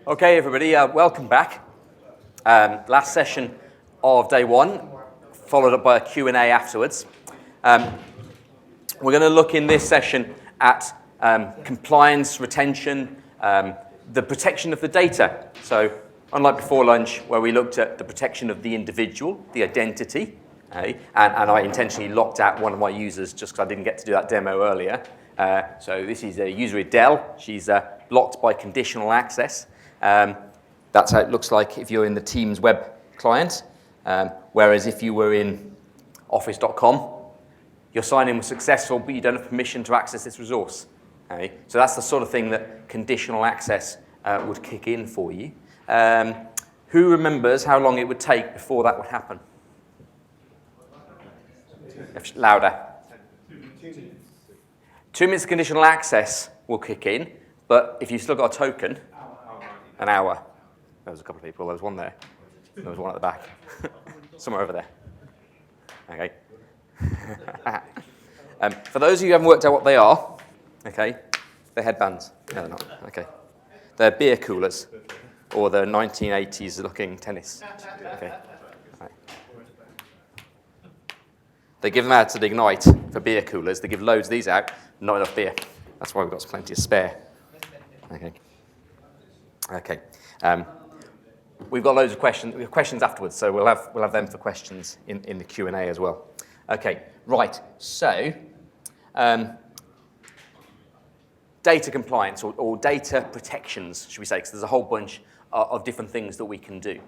Okay, everybody, welcome back. Last session of day one, followed up by a Q&A afterwards. We're going to look in this session at compliance, retention, the protection of the data. So, unlike before lunch, where we looked at the protection of the individual, the identity, and I intentionally locked out one of my users just because I didn't get to do that demo earlier. So this is a user Adele. She's blocked by conditional access. That's how it looks like if you're in the Teams web client. Whereas if you were in office.com, your sign-in was successful, but you don't have permission to access this resource. Okay? So that's the sort of thing that conditional access would kick in for you. Who remembers how long it would take before that would happen? Louder. 2 minutes of conditional access will kick in, but if you've still got a token, an hour. There was a couple of people. There was one there. There was one at the back. Somewhere over there. Okay. For those of you who haven't worked out what they are, okay, they're headbands. No, they're not. Okay. They're beer coolers, or the 1980s looking tennis. Okay. Right. They give them out at Ignite for beer coolers. They give loads of these out, not enough beer. That's why we've got plenty to spare. Okay. Okay. We've got loads of questions. We have questions afterwards, so we'll have them for questions in the Q&A as well. Okay. Right. So, data compliance or data protections, should we say? Because there's a whole bunch of different things that we can do.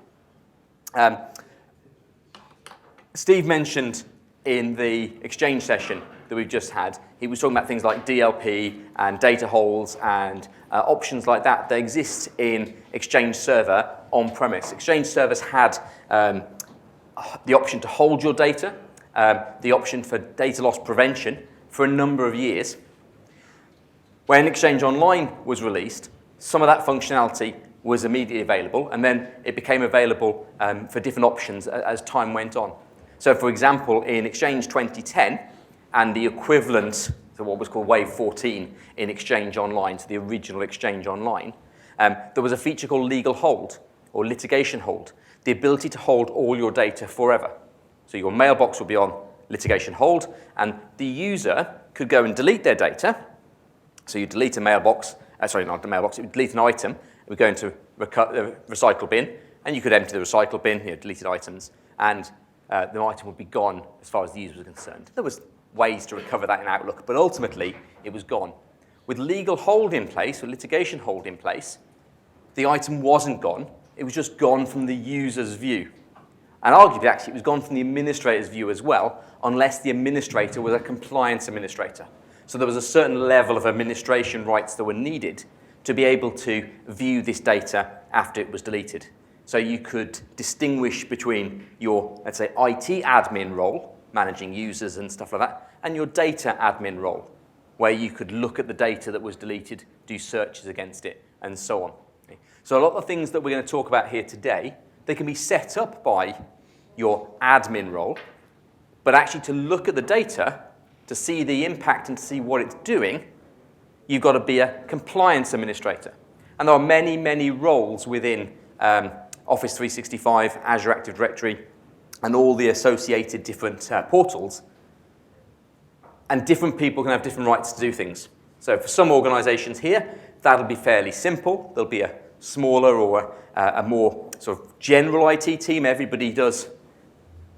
Steve mentioned in the exchange session that we've just had, he was talking about things like DLP and data holes and options like that that exist in Exchange Server on-premise. Exchange servers had the option to hold your data, the option for data loss prevention for a number of years. When Exchange Online was released, some of that functionality was immediately available, and then it became available for different options as time went on. So, for example, in Exchange 2010, and the equivalent to what was called Wave 14 in Exchange Online, to the original Exchange Online, there was a feature called legal hold, or litigation hold, the ability to hold all your data forever. So your mailbox will be on litigation hold, and the user could go and delete their data. So you delete a mailbox, not the mailbox, you would delete an item, it would go into the recycle bin, and you could empty the recycle bin, deleted items, and the item would be gone as far as the user was concerned. There was ways to recover that in Outlook, but ultimately it was gone. With legal hold in place, or litigation hold in place, the item wasn't gone, it was just gone from the user's view. And arguably, actually, it was gone from the administrator's view as well, unless the administrator was a compliance administrator. So there was a certain level of administration rights that were needed to be able to view this data after it was deleted. So you could distinguish between your, let's say, IT admin role, managing users and stuff like that, and your data admin role, where you could look at the data that was deleted, do searches against it, and so on. Okay. So a lot of the things that we're going to talk about here today, they can be set up by your admin role, but actually to look at the data, to see the impact and to see what it's doing, you've got to be a compliance administrator. And there are many, many roles within Office 365, Azure Active Directory, and all the associated different portals. And different people can have different rights to do things. So for some organizations here, that'll be fairly simple. There'll be a smaller or a more sort of general IT team. Everybody does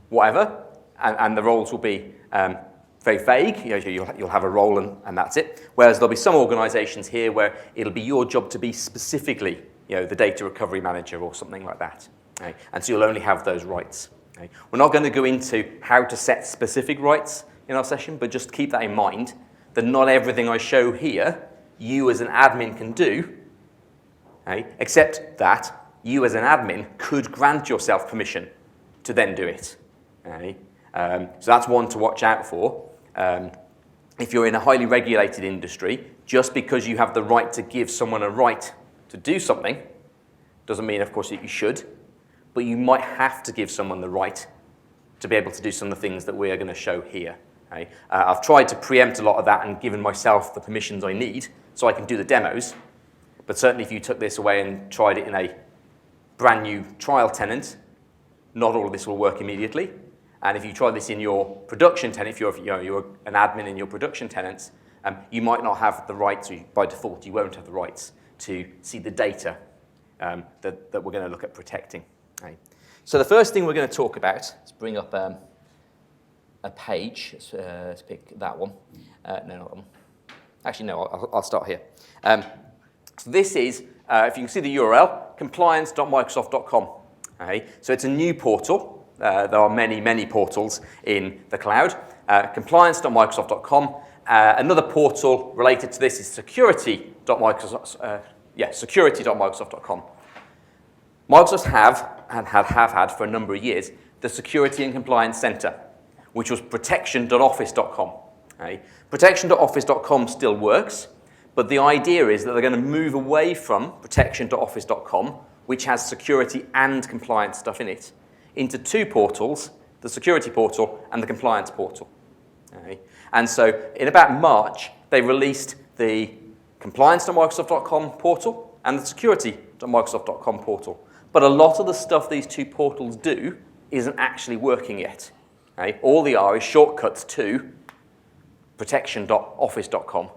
whatever, and the roles will be very vague. You'll have a role and that's it. Whereas there'll be some organizations here where it'll be your job to be specifically the data recovery manager or something like that. Okay? And so you'll only have those rights. Okay? We're not going to go into how to set specific rights in our session, but just keep that in mind, that not everything I show here, you as an admin can do, okay? Except that you as an admin could grant yourself permission to then do it. Okay? So that's one to watch out for. If you're in a highly regulated industry, just because you have the right to give someone a right to do something, doesn't mean, of course, that you should, but you might have to give someone the right to be able to do some of the things that we are going to show here. Okay? I've tried to preempt a lot of that and given myself the permissions I need so I can do the demos, But certainly if you took this away and tried it in a brand new trial tenant, not all of this will work immediately. And if you try this in your production tenant, if you're an admin in your production tenants, you might not have the rights, by default, you won't have the rights to see the data that we're going to look at protecting. Right. So the first thing we're going to talk about, let's bring up a page. Let's pick that one. No, not that one. Actually, no, I'll start here. So this is, if you can see the URL, compliance.microsoft.com. Okay. So it's a new portal. There are many, many portals in the cloud. Compliance.microsoft.com. Another portal related to this is security.microsoft.com. Microsoft have had for a number of years the Security and Compliance Center, which was protection.office.com. Okay. Protection.office.com still works, but the idea is that they're going to move away from protection.office.com, which has security and compliance stuff in it, into two portals, the security portal and the compliance portal. Okay. And so in about March, they released the compliance.microsoft.com portal and the security.microsoft.com portal. But a lot of the stuff these two portals do isn't actually working yet. Okay. All they are is shortcuts to protection.office.com.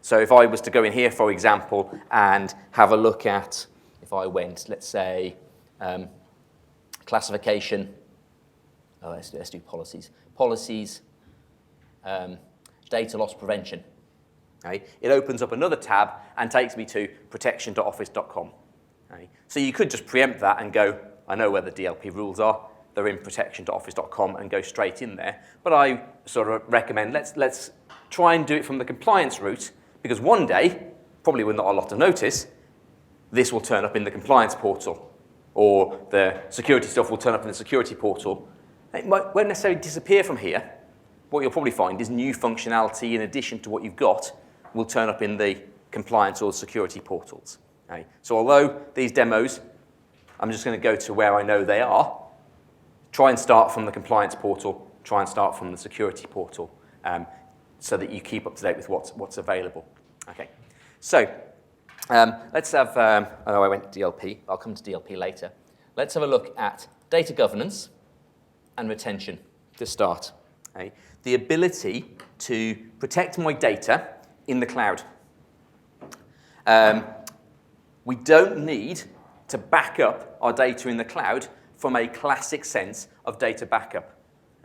So if I was to go in here, for example, and have a look at, if I went, let's say, classification. Let's do policies. Policies, data loss prevention. Okay. It opens up another tab and takes me to protection.office.com. Okay. So you could just preempt that and go, I know where the DLP rules are. They're in protection.office.com and go straight in there. But I sort of recommend let's try and do it from the compliance route, because one day, probably with not a lot of notice, this will turn up in the compliance portal, or the security stuff will turn up in the security portal. It won't necessarily disappear from here. What you'll probably find is new functionality in addition to what you've got will turn up in the compliance or security portals. Okay. So although these demos, I'm just going to go to where I know they are, try and start from the compliance portal, try and start from the security portal, so that you keep up to date with what's available. Okay. So let's have, I know I went to DLP, I'll come to DLP later. Let's have a look at data governance and retention to start. Okay. The ability to protect my data in the cloud. We don't need to back up our data in the cloud from a classic sense of data backup.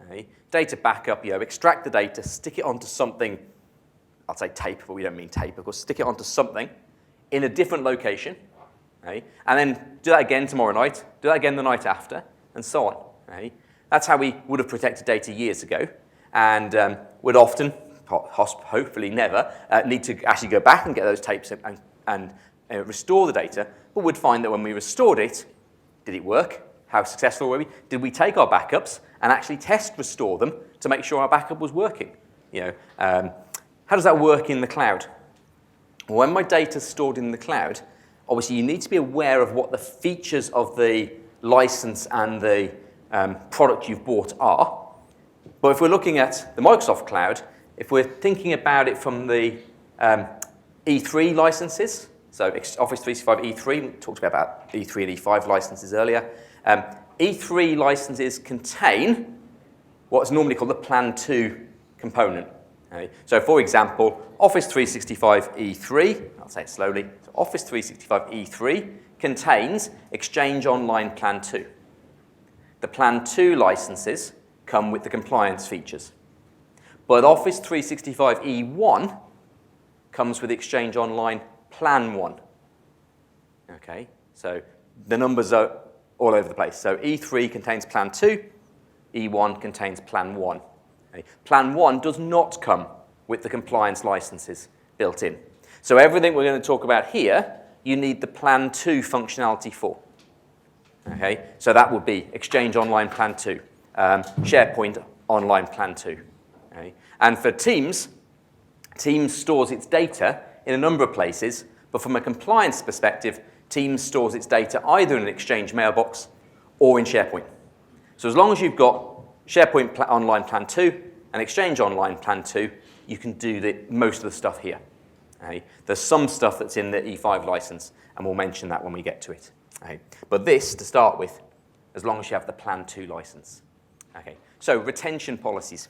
Okay. Data backup, extract the data, stick it onto something, I'll say tape, but we don't mean tape, of course, stick it onto something in a different location, okay, and then do that again tomorrow night, do that again the night after, and so on. Okay. That's how we would have protected data years ago, and would often, hopefully never, need to actually go back and get those tapes and restore the data, but would find that when we restored it, did it work? How successful were we? Did we take our backups and actually restore them to make sure our backup was working? How does that work in the cloud? When my data is stored in the cloud, obviously you need to be aware of what the features of the license and the product you've bought are. But if we're looking at the Microsoft cloud, if we're thinking about it from the E3 licenses, so Office 365 E3, we talked about E3 and E5 licenses earlier. E3 licenses contain what's normally called the Plan 2 component. Okay. So for example, Office 365 E3, I'll say it slowly, so Office 365 E3 contains Exchange Online Plan 2. The Plan 2 licenses come with the compliance features. But Office 365 E1 comes with Exchange Online Plan 1. Okay, so the numbers are all over the place. So E3 contains Plan 2, E1 contains Plan 1. Okay. Plan 1 does not come with the compliance licenses built in. So everything we're going to talk about here, you need the Plan 2 functionality for. Okay, so that would be Exchange Online Plan 2, SharePoint Online Plan 2. Okay. And for Teams, Teams stores its data in a number of places, but from a compliance perspective, Teams stores its data either in an Exchange mailbox or in SharePoint. So as long as you've got SharePoint Online Plan 2 and Exchange Online Plan 2, you can do most of the stuff here. Okay? There's some stuff that's in the E5 license, and we'll mention that when we get to it. Okay? But this, to start with, as long as you have the Plan 2 license. Okay? So retention policies.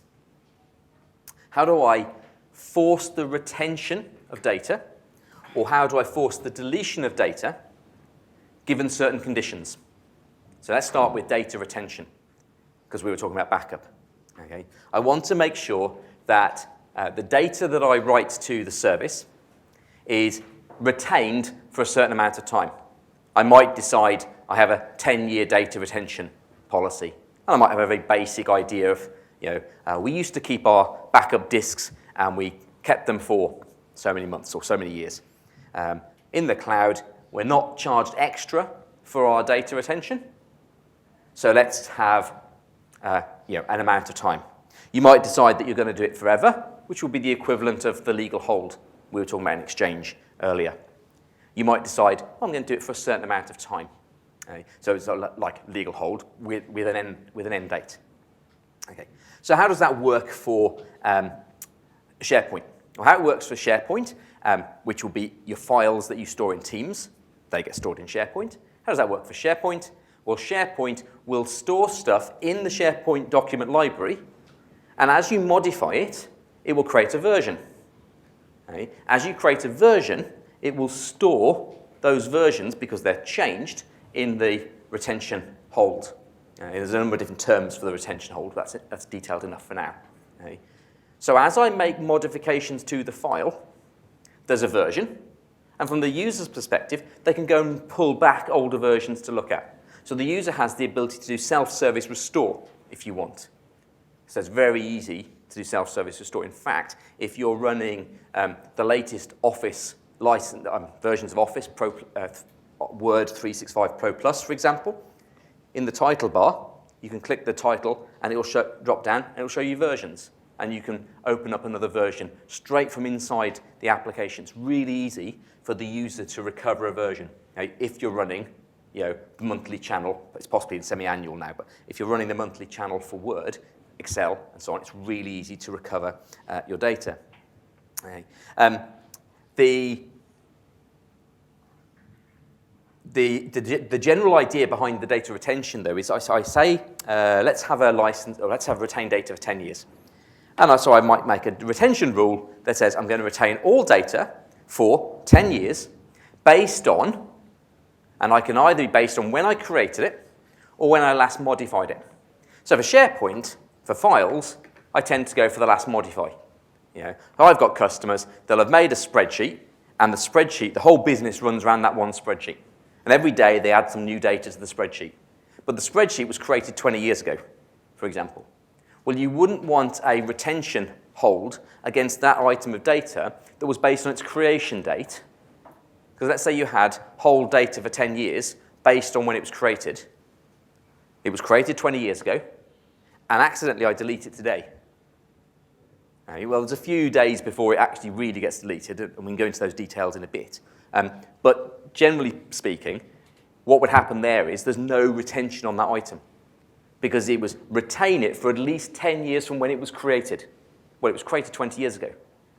How do I force the retention of data, or how do I force the deletion of data given certain conditions? So let's start with data retention, because we were talking about backup. Okay? I want to make sure that the data that I write to the service is retained for a certain amount of time. I might decide I have a 10-year data retention policy, and I might have a very basic idea of, we used to keep our backup disks and we kept them for so many months or so many years. In the cloud, we're not charged extra for our data retention, so let's have an amount of time. You might decide that you're going to do it forever, which will be the equivalent of the legal hold we were talking about in Exchange earlier. You might decide, I'm going to do it for a certain amount of time. Okay? So it's like legal hold with an end date. Okay. So how does that work for SharePoint? Well, how it works for SharePoint, which will be your files that you store in Teams, they get stored in SharePoint. How does that work for SharePoint? Well, SharePoint will store stuff in the SharePoint document library, and as you modify it, it will create a version. Okay? As you create a version, it will store those versions, because they're changed, in the retention hold. There's a number of different terms for the retention hold, but that's detailed enough for now. Okay? So as I make modifications to the file, there's a version, and from the user's perspective, they can go and pull back older versions to look at. So the user has the ability to do self-service restore if you want. So it's very easy to do self-service restore. In fact, if you're running the latest Office license, versions of Office, Word 365 Pro Plus, for example, in the title bar, you can click the title and it will drop down and it will show you versions. And you can open up another version straight from inside the application. It's really easy for the user to recover a version. If you're running the monthly channel, it's possibly in semi-annual now, but if you're running the monthly channel for Word, Excel, and so on, it's really easy to recover your data. Okay. The general idea behind the data retention, though, is I say, let's have a license, or let's have retained data for 10 years. And so I might make a retention rule that says I'm going to retain all data for 10 years based on, and I can either be based on when I created it or when I last modified it. So for SharePoint, for files, I tend to go for the last modify. I've got customers, they'll have made a spreadsheet, and the spreadsheet, the whole business runs around that one spreadsheet. And every day they add some new data to the spreadsheet. But the spreadsheet was created 20 years ago, for example. Well, you wouldn't want a retention hold against that item of data that was based on its creation date. Because let's say you had whole data for 10 years based on when it was created. It was created 20 years ago, and accidentally I delete it today. Okay, well, there's a few days before it actually really gets deleted, and we can go into those details in a bit. But generally speaking, what would happen there is there's no retention on that item, because it was retain it for at least 10 years from when it was created. Well, it was created 20 years ago,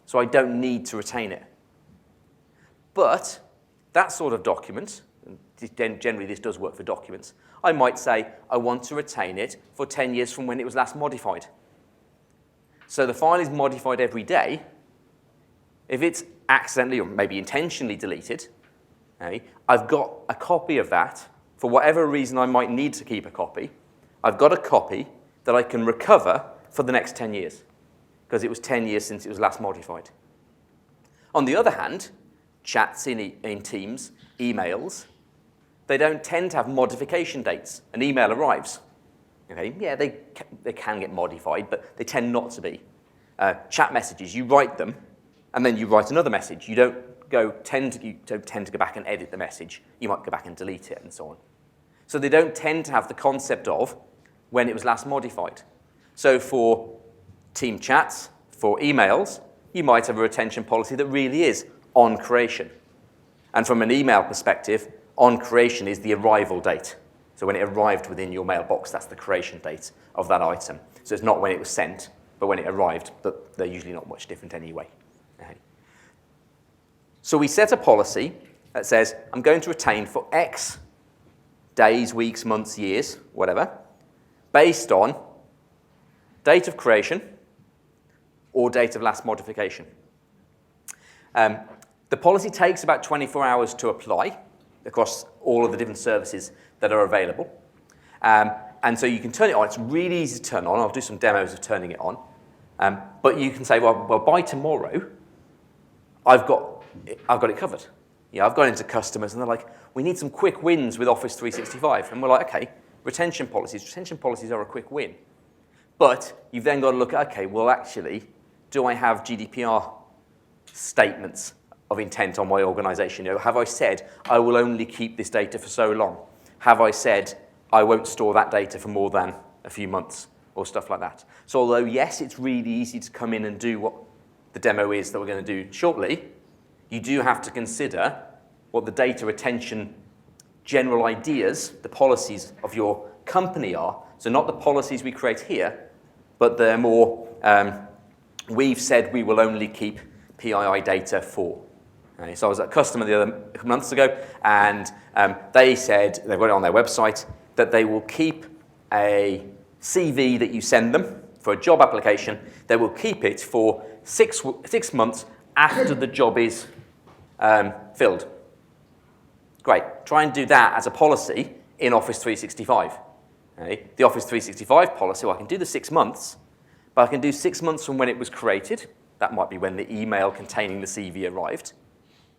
so I don't need to retain it. But that sort of document, and generally this does work for documents, I might say I want to retain it for 10 years from when it was last modified. So the file is modified every day. If it's accidentally or maybe intentionally deleted, okay, I've got a copy of that. For whatever reason I might need to keep a copy, I've got a copy that I can recover for the next 10 years, because it was 10 years since it was last modified. On the other hand, chats in Teams, emails, they don't tend to have modification dates. An email arrives. Okay, yeah, they can get modified, but they tend not to be. Chat messages, you write them, and then you write another message. You don't tend to go back and edit the message. You might go back and delete it and so on. So they don't tend to have the concept of when it was last modified. So for team chats, for emails, you might have a retention policy that really is on creation. And from an email perspective, on creation is the arrival date. So when it arrived within your mailbox, that's the creation date of that item. So it's not when it was sent, but when it arrived, but they're usually not much different anyway. Okay. So we set a policy that says, I'm going to retain for X days, weeks, months, years, whatever, based on date of creation or date of last modification. The policy takes about 24 hours to apply across all of the different services that are available. And so you can turn it on. It's really easy to turn on. I'll do some demos of turning it on. But you can say, well, by tomorrow, I've got it covered. Yeah, I've gone into customers, and they're like, we need some quick wins with Office 365. And we're like, okay, retention policies. Retention policies are a quick win. But you've then got to look at, okay, well, actually, do I have GDPR statements of intent on my organization? You know, have I said I will only keep this data for so long? Have I said I won't store that data for more than a few months or stuff like that? So although, yes, it's really easy to come in and do what the demo is that we're going to do shortly, you do have to consider what the data retention general ideas, the policies of your company are. So not the policies we create here, but they're more, we've said we will only keep PII data for. Okay, so I was at a customer a couple months ago, and they said, they've got it on their website, that they will keep a CV that you send them for a job application. They will keep it for 6 months after the job is filled. Great. Try and do that as a policy in Office 365. Okay? The Office 365 policy, well, I can do the 6 months, but I can do 6 months from when it was created. That might be when the email containing the CV arrived.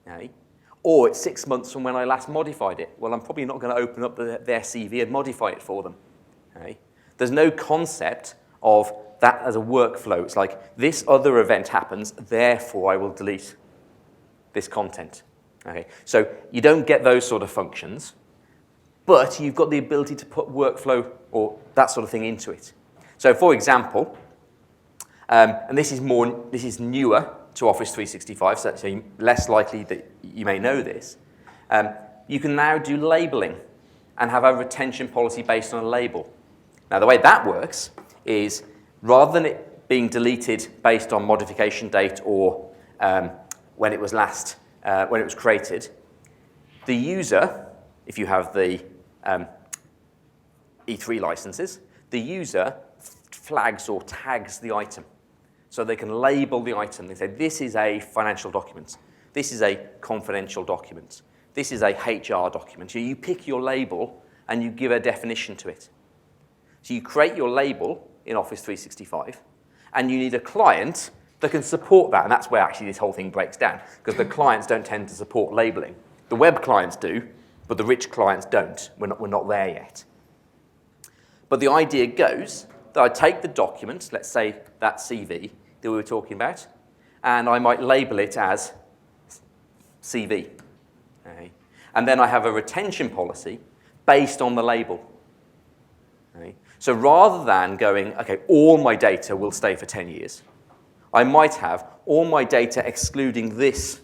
Okay? Or it's 6 months from when I last modified it. Well, I'm probably not going to open up their CV and modify it for them. Okay? There's no concept of that as a workflow. It's like, this other event happens, therefore I will delete this content. Okay? So you don't get those sort of functions, but you've got the ability to put workflow or that sort of thing into it. So for example, and this is newer to Office 365, so less likely that you may know this, you can now do labeling and have a retention policy based on a label. Now, the way that works is rather than it being deleted based on modification date or when it was created, the user, if you have the E3 licenses, the user flags or tags the item. So they can label the item. They say, this is a financial document. This is a confidential document. This is a HR document. So you pick your label and you give a definition to it. So you create your label in Office 365, and you need a client that can support that. And that's where actually this whole thing breaks down, because the clients don't tend to support labeling. The web clients do, but the rich clients don't. We're not there yet. But the idea goes that I take the document, let's say that CV that we were talking about, and I might label it as CV. Okay? And then I have a retention policy based on the label. Okay? So rather than going, okay, all my data will stay for 10 years, I might have all my data excluding this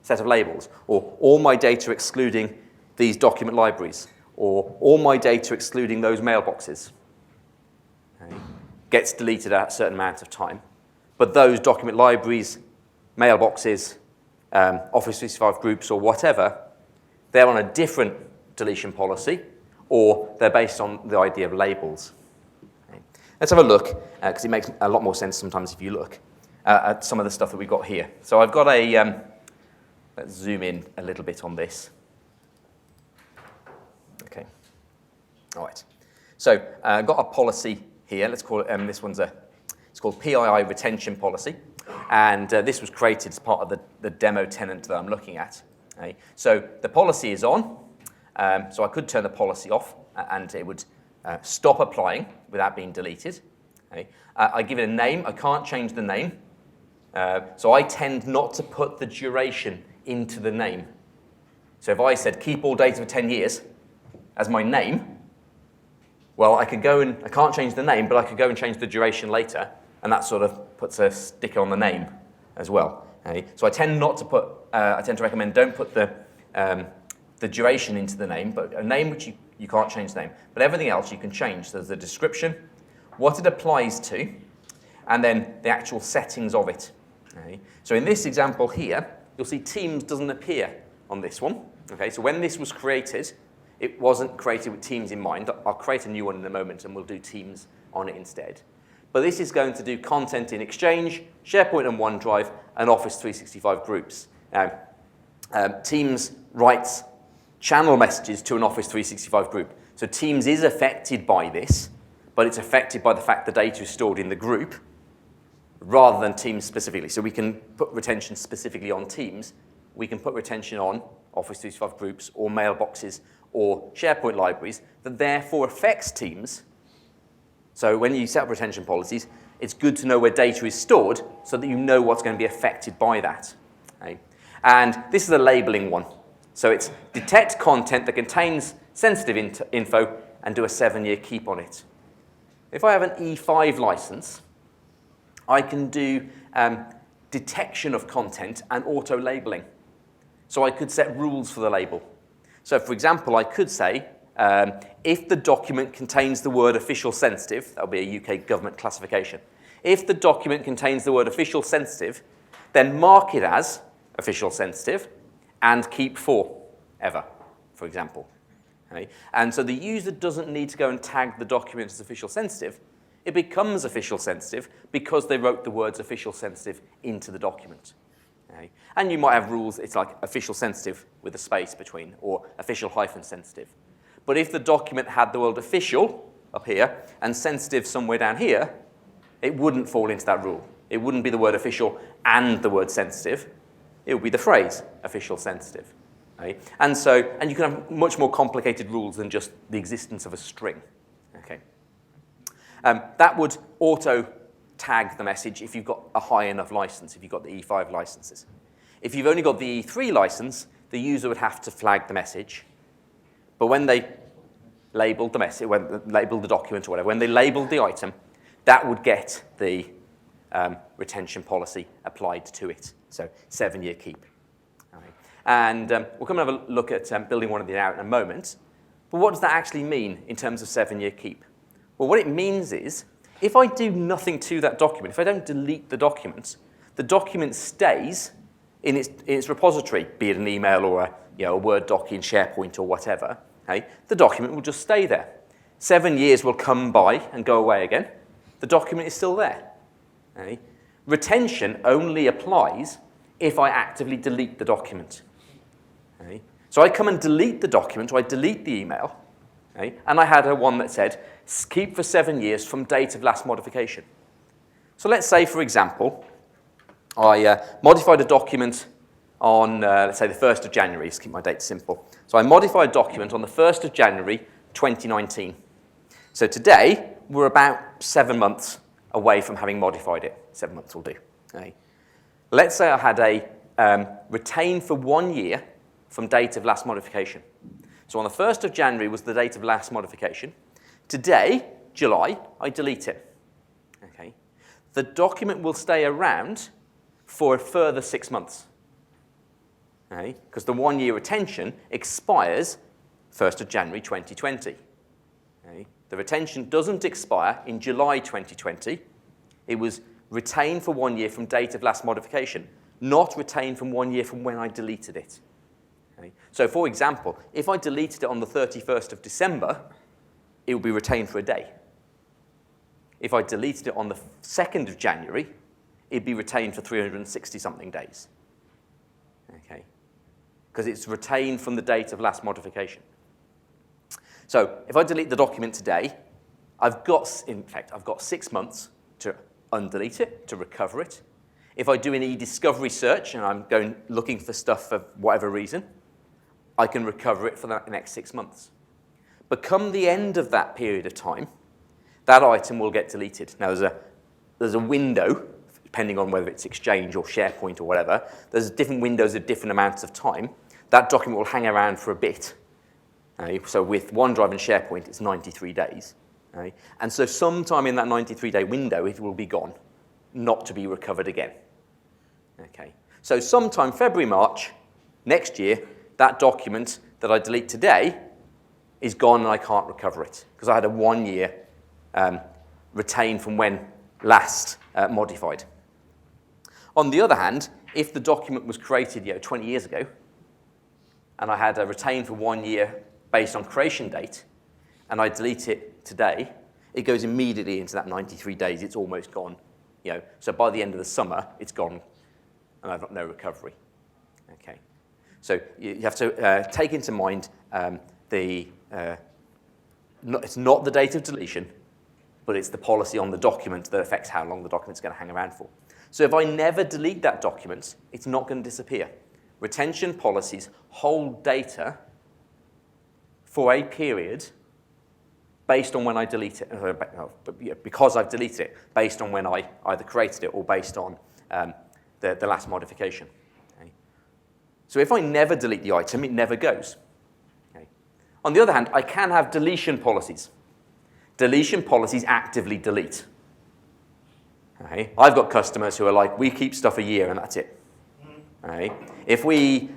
set of labels, or all my data excluding these document libraries, or all my data excluding those mailboxes. Okay? Gets deleted at a certain amount of time. But those document libraries, mailboxes, Office 365 groups, or whatever, they're on a different deletion policy, or they're based on the idea of labels. Okay. Let's have a look, because it makes a lot more sense sometimes if you look at some of the stuff that we've got here. So I've got a, let's zoom in a little bit on this. Okay, all right. So I've got a policy here. Let's call it, this one's it's called PII retention policy. And this was created as part of the demo tenant that I'm looking at. Okay. So the policy is on. So I could turn the policy off and it would stop applying without being deleted. Okay. I give it a name. I can't change the name. So I tend not to put the duration into the name. So if I said keep all data for 10 years as my name, well, I could go and, I can't change the name, but I could go and change the duration later, and that sort of puts a sticker on the name as well. Okay? So I tend not to put, I tend to recommend don't put the duration into the name, but a name which you can't change the name. But everything else you can change. So there's the description, what it applies to, and then the actual settings of it. Okay? So in this example here, you'll see Teams doesn't appear on this one. Okay, so when this was created, it wasn't created with Teams in mind. I'll create a new one in a moment and we'll do Teams on it instead. But this is going to do content in Exchange, SharePoint and OneDrive, and Office 365 groups. Now, Teams writes channel messages to an Office 365 group. So Teams is affected by this, but it's affected by the fact the data is stored in the group rather than Teams specifically. So we can put retention specifically on Teams. We can put retention on Office 365 groups or mailboxes or SharePoint libraries that therefore affects Teams. So when you set up retention policies, it's good to know where data is stored so that you know what's going to be affected by that. Okay? And this is a labeling one. So it's detect content that contains sensitive info and do a 7-year keep on it. If I have an E5 license, I can do detection of content and auto-labeling. So I could set rules for the label. So for example, I could say, if the document contains the word official sensitive, that'll be a UK government classification. If the document contains the word official sensitive, then mark it as official sensitive and keep forever, for example. Okay? And so the user doesn't need to go and tag the document as official sensitive. It becomes official sensitive because they wrote the words official sensitive into the document. Okay? And you might have rules, it's like official sensitive with a space between, or official hyphen sensitive. But if the document had the word official up here and sensitive somewhere down here, it wouldn't fall into that rule. It wouldn't be the word official and the word sensitive. It would be the phrase official sensitive. Okay? And you can have much more complicated rules than just the existence of a string. Okay? That would auto tag the message if you've got a high enough license, if you've got the E5 licenses. If you've only got the E3 license, the user would have to flag the message. But when they labeled the message, when they labeled the document or whatever, when they labeled the item, that would get the retention policy applied to it. So 7-year keep. Right. And we'll come and have a look at building one of these out in a moment. But what does that actually mean in terms of 7-year keep? Well, what it means is, if I do nothing to that document, if I don't delete the document stays in its repository, be it an email or a Word doc in SharePoint or whatever. Okay? The document will just stay there. 7 years will come by and go away again. The document is still there. Okay? Retention only applies if I actively delete the document. Okay? So I come and delete the document, or I delete the email, okay? And I had one that said, keep for 7 years from date of last modification. So let's say, for example, I modified a document on, let's say, the 1st of January. Let's keep my dates simple. So I modified a document on the 1st of January, 2019. So today, we're about 7 months away from having modified it. 7 months will do. Okay. Let's say I had a retain for 1 year from date of last modification. So on the 1st of January was the date of last modification. Today, July, I delete it. Okay. The document will stay around for a further 6 months. Okay. Because the 1 year retention expires 1st of January 2020. Okay. The retention doesn't expire in July 2020. It was retained for 1 year from date of last modification, not retained from 1 year from when I deleted it. Okay. So for example, if I deleted it on the 31st of December, it would be retained for a day. If I deleted it on the 2nd of January, it'd be retained for 360-something days. Okay. Because it's retained from the date of last modification. So if I delete the document today, I've got 6 months to undelete it, to recover it. If I do an e-discovery search and I'm going looking for stuff for whatever reason, I can recover it for the next 6 months. But come the end of that period of time, that item will get deleted. Now there's a window, depending on whether it's Exchange or SharePoint or whatever, there's different windows of different amounts of time. That document will hang around for a bit. So with OneDrive and SharePoint, it's 93 days. Okay? And so sometime in that 93-day window, it will be gone, not to be recovered again. Okay? So sometime February, March, next year, that document that I delete today is gone and I can't recover it because I had a 1 year retained from when last modified. On the other hand, if the document was created 20 years ago, and I had a retain for 1 year based on creation date, and I delete it today, it goes immediately into that 93 days. It's almost gone. So by the end of the summer, it's gone, and I've got no recovery. Okay. So you have to take into mind it's not the date of deletion, but it's the policy on the document that affects how long the document's going to hang around for. So if I never delete that document, it's not going to disappear. Retention policies hold data for a period based on when I delete it, because I've deleted it, based on when I either created it or based on the last modification. Okay. So if I never delete the item, it never goes. Okay. On the other hand, I can have deletion policies. Deletion policies actively delete. Okay. I've got customers who are like, we keep stuff a year and that's it. Okay. If we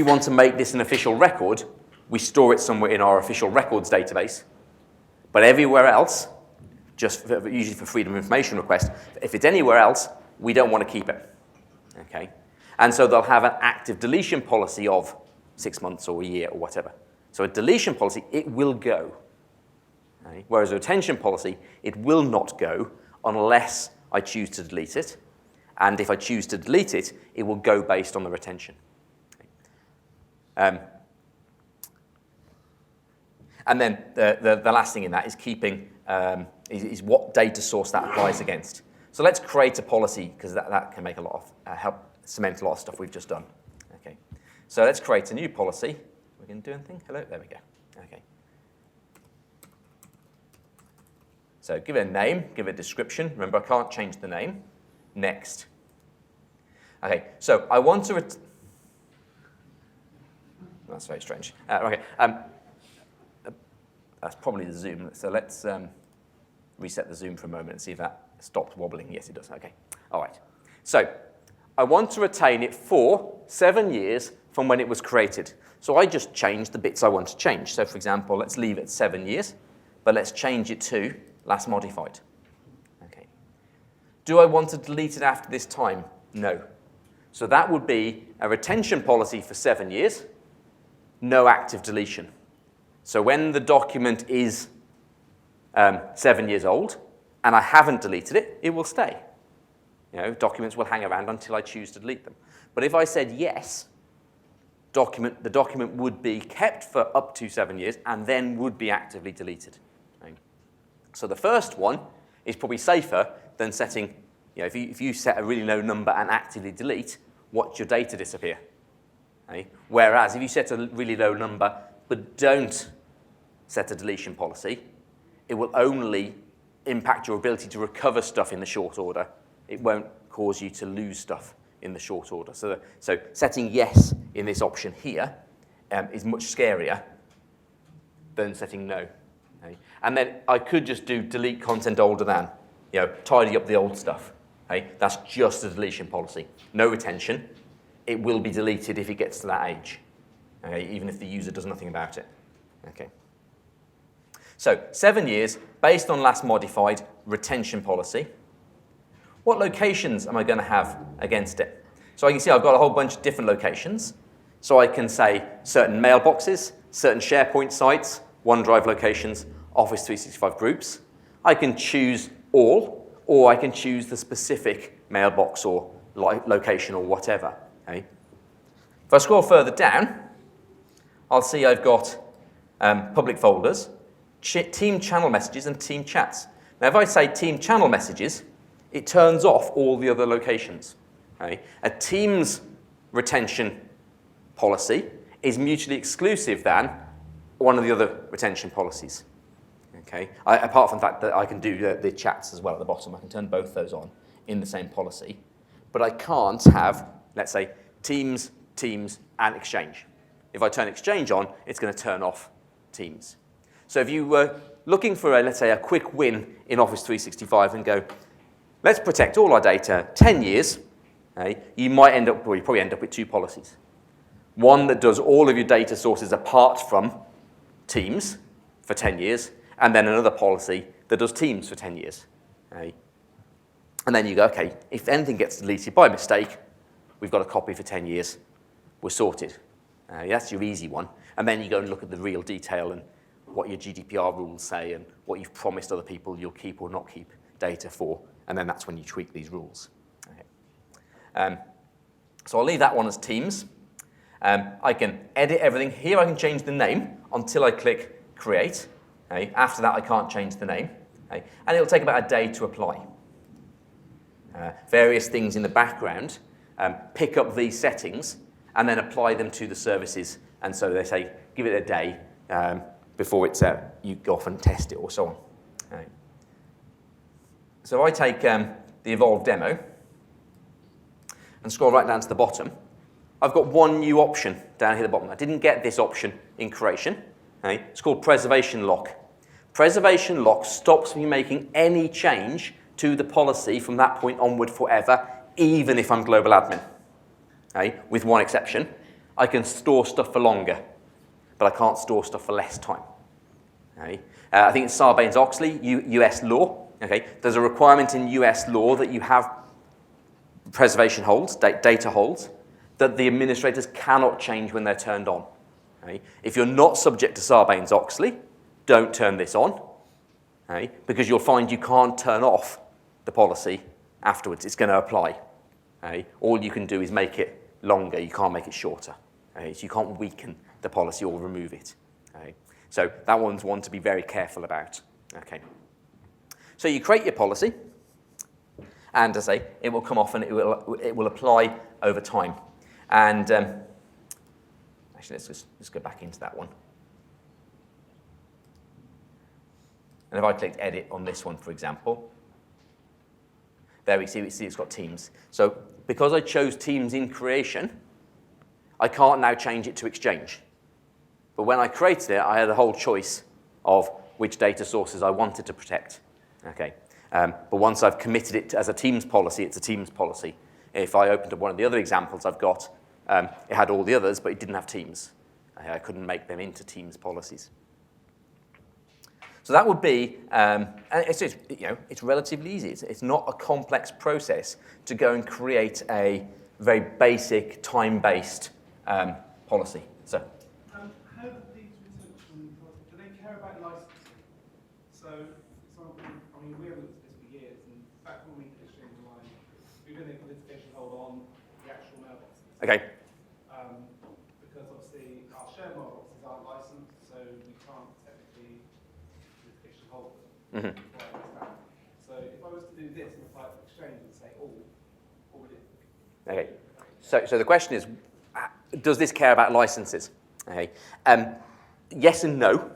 want to make this an official record, we store it somewhere in our official records database. But everywhere else, usually for freedom of information request, if it's anywhere else, we don't want to keep it. Okay. And so they'll have an active deletion policy of 6 months or a year or whatever. So a deletion policy, it will go. Okay. Whereas a retention policy, it will not go unless I choose to delete it. And if I choose to delete it, it will go based on the retention. Okay. And then the last thing in that is keeping, is what data source that applies against. So let's create a policy, because that can make a lot of, help cement a lot of stuff we've just done. Okay. So let's create a new policy. We're going to do anything? Hello? There we go. Okay. So give it a name, give it a description. Remember, I can't change the name. Next. Okay, so I want to... That's very strange. Okay. That's probably the zoom. So let's reset the zoom for a moment and see if that stopped wobbling. Yes, it does. Okay. All right. So I want to retain it for 7 years from when it was created. So I just changed the bits I want to change. So for example, let's leave it 7 years, but let's change it to last modified. Okay. Do I want to delete it after this time? No. So that would be a retention policy for 7 years, no active deletion. So when the document is 7 years old and I haven't deleted it, it will stay. Documents will hang around until I choose to delete them. But if I said yes, the document would be kept for up to 7 years and then would be actively deleted. Okay. So the first one is probably safer than setting, if you set a really low number and actively delete, watch your data disappear. Okay. Whereas if you set a really low number but don't set a deletion policy, it will only impact your ability to recover stuff in the short order. It won't cause you to lose stuff in the short order. So setting yes in this option here is much scarier than setting no. Okay? And then I could just do delete content older than, tidy up the old stuff. Okay? That's just a deletion policy. No retention. It will be deleted if it gets to that age, okay? Even if the user does nothing about it. Okay. So 7 years, based on last modified, retention policy. What locations am I going to have against it? So I can see I've got a whole bunch of different locations. So I can say certain mailboxes, certain SharePoint sites, OneDrive locations, Office 365 groups. I can choose all, or I can choose the specific mailbox or location or whatever. Okay. If I scroll further down, I'll see I've got public folders, team channel messages, and team chats. Now, if I say team channel messages, it turns off all the other locations. Okay. A Teams retention policy is mutually exclusive than one of the other retention policies. Okay. Apart from the fact that I can do the chats as well at the bottom, I can turn both those on in the same policy. But I can't have, let's say, Teams, and Exchange. If I turn Exchange on, it's going to turn off Teams. So if you were looking for, let's say, a quick win in Office 365 and go, let's protect all our data 10 years, okay, you probably end up with two policies. One that does all of your data sources apart from Teams for 10 years, and then another policy that does Teams for 10 years. Okay. And then you go, okay, if anything gets deleted by mistake, we've got a copy for 10 years. We're sorted. That's your easy one. And then you go and look at the real detail and what your GDPR rules say and what you've promised other people you'll keep or not keep data for. And then that's when you tweak these rules. Okay. So I'll leave that one as Teams. I can edit everything. Here I can change the name until I click Create. Okay. After that, I can't change the name. Okay. And it'll take about a day to apply. Various things in the background pick up these settings and then apply them to the services. And so they say, give it a day before it's, you go off and test it or so on. Okay. So I take the Evolve demo and scroll right down to the bottom. I've got one new option down here at the bottom. I didn't get this option in creation. Okay. It's called Preservation Lock. Preservation Lock stops me making any change to the policy from that point onward forever, even if I'm global admin. Okay. With one exception. I can store stuff for longer, but I can't store stuff for less time. Okay. I think it's Sarbanes-Oxley, US law. Okay. There's a requirement in US law that you have preservation holds, data holds, that the administrators cannot change when they're turned on. Okay. If you're not subject to Sarbanes-Oxley, don't turn this on, okay, because you'll find you can't turn off the policy afterwards. It's going to apply. Okay. All you can do is make it longer. You can't make it shorter. Okay. So you can't weaken the policy or remove it. Okay. So that one's one to be very careful about. Okay. So you create your policy, and as I say, it will come off and it will apply over time. And actually, let's go back into that one. And if I clicked Edit on this one, for example, there we see it's got Teams. So because I chose Teams in creation, I can't now change it to Exchange. But when I created it, I had a whole choice of which data sources I wanted to protect. Okay. But once I've committed it as a Teams policy, it's a Teams policy. If I opened up one of the other examples I've got, it had all the others, but it didn't have Teams. I couldn't make them into Teams policies. So that would be, and it's relatively easy. It's not a complex process to go and create a very basic, time-based policy. So, how do these retention, do they care about licensing? So, I mean, we haven't looked at this for years, and back when we did Exchange Online, we didn't put litigation hold on the actual mailboxes. okay. Because obviously our shared mailboxes aren't licensed, so we can't technically litigation hold them. Mm-hmm. So if I was to do this in the type of Exchange and say all, what would it? Okay. So the question is, does this care about licenses? Okay. Yes and no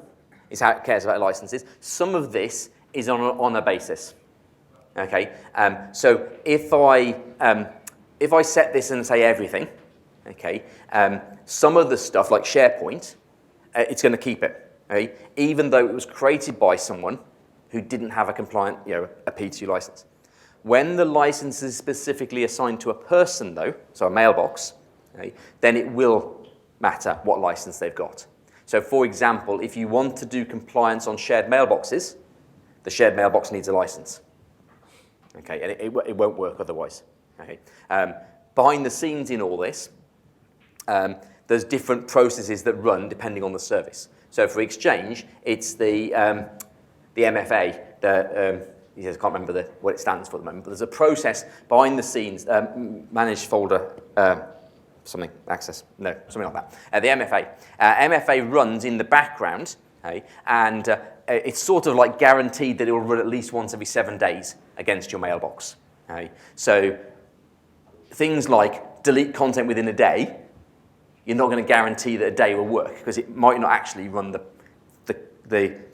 is how it cares about licenses. Some of this is on a basis. Okay. So if I set this and say everything, okay, some of the stuff like SharePoint, it's going to keep it. Okay? Even though it was created by someone who didn't have a compliant, a P2 license. When the license is specifically assigned to a person, though, so a mailbox, okay, then it will matter what license they've got. So, for example, if you want to do compliance on shared mailboxes, the shared mailbox needs a license. Okay, and it won't work otherwise. Okay. Behind the scenes in all this, there's different processes that run depending on the service. So for Exchange, it's the MFA, I can't remember what it stands for at the moment, but there's a process behind the scenes, managed folder, something like that. The MFA. MFA runs in the background, okay, and it's sort of like guaranteed that it will run at least once every 7 days against your mailbox. Okay. So things like delete content within a day, you're not going to guarantee that a day will work because it might not actually run the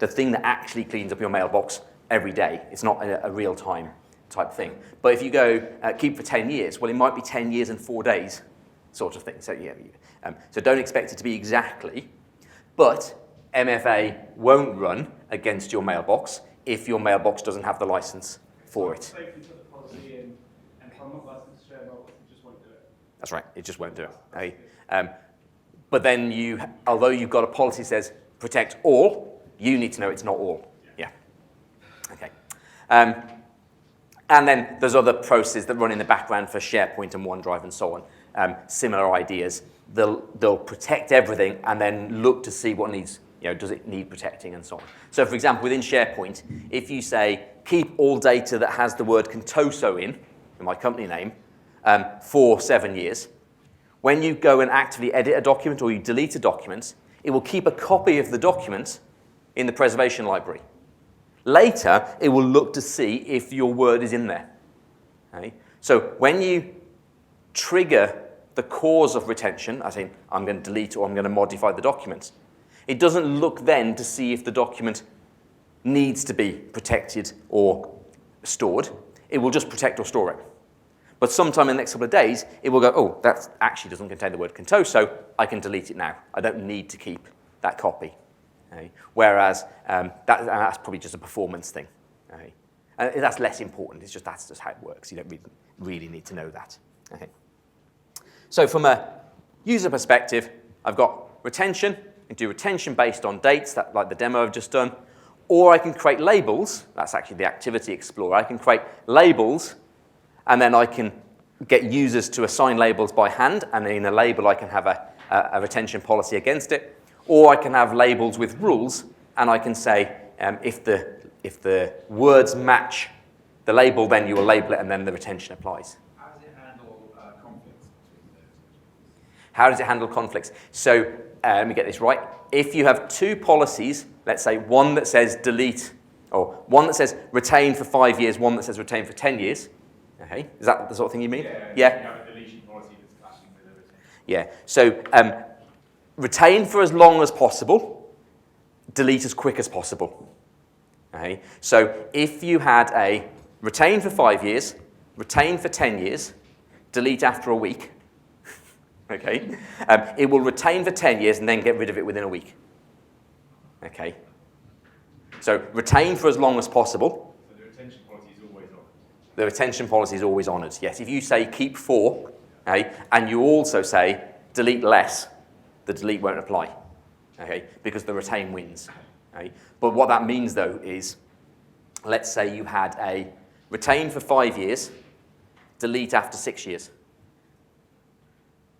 thing that actually cleans up your mailbox every day. It's not a real-time type thing. But if you go keep for 10 years, well, it might be 10 years and 4 days sort of thing. So yeah, so don't expect it to be exactly. But MFA won't run against your mailbox if your mailbox doesn't have the license for it. Safely put the policy in, and if I'm not licensed to share mailbox, it just won't do it. That's right. It just won't do it. Okay? But then although you've got a policy that says protect all, you need to know it's not all. Yeah. Okay. And then there's other processes that run in the background for SharePoint and OneDrive and so on. Similar ideas. They'll protect everything and then look to see what needs, does it need protecting and so on. So for example, within SharePoint, if you say, keep all data that has the word Contoso in my company name, for 7 years, when you go and actively edit a document or you delete a document, it will keep a copy of the document in the preservation library. Later, it will look to see if your word is in there. Okay? So when you trigger the cause of retention, as in I'm going to delete or I'm going to modify the document, it doesn't look then to see if the document needs to be protected or stored. It will just protect or store it. But sometime in the next couple of days, it will go, oh, that actually doesn't contain the word Contoso, I can delete it now. I don't need to keep that copy. Okay? Whereas that's probably just a performance thing. Okay? And that's less important. That's just how it works. You don't really need to know that. Okay? So from a user perspective, I've got retention. I can do retention based on dates, like the demo I've just done. Or I can create labels. That's actually the Activity Explorer. I can create labels, and then I can get users to assign labels by hand. And in a label, I can have a retention policy against it. Or I can have labels with rules, and I can say if the words match the label, then you will label it, and then the retention applies. How does it handle conflicts between those? How does it handle conflicts? So let me get this right. If you have two policies, let's say one that says delete, or one that says retain for 5 years, one that says retain for 10 years. Okay, is that the sort of thing you mean? Yeah. Yeah. You have a deletion policy that's clashing with a retention. Yeah. So retain for as long as possible, delete as quick as possible. Okay? So if you had a retain for 5 years, retain for 10 years, delete after a week, okay? It will retain for 10 years and then get rid of it within a week. Okay? So retain for as long as possible. So the retention policy is always on. The retention policy is always honoured. Yes, if you say keep 4, okay, and you also say delete less, the delete won't apply, okay, because the retain wins. Okay? But what that means, though, is let's say you had a retain for 5 years, delete after 6 years.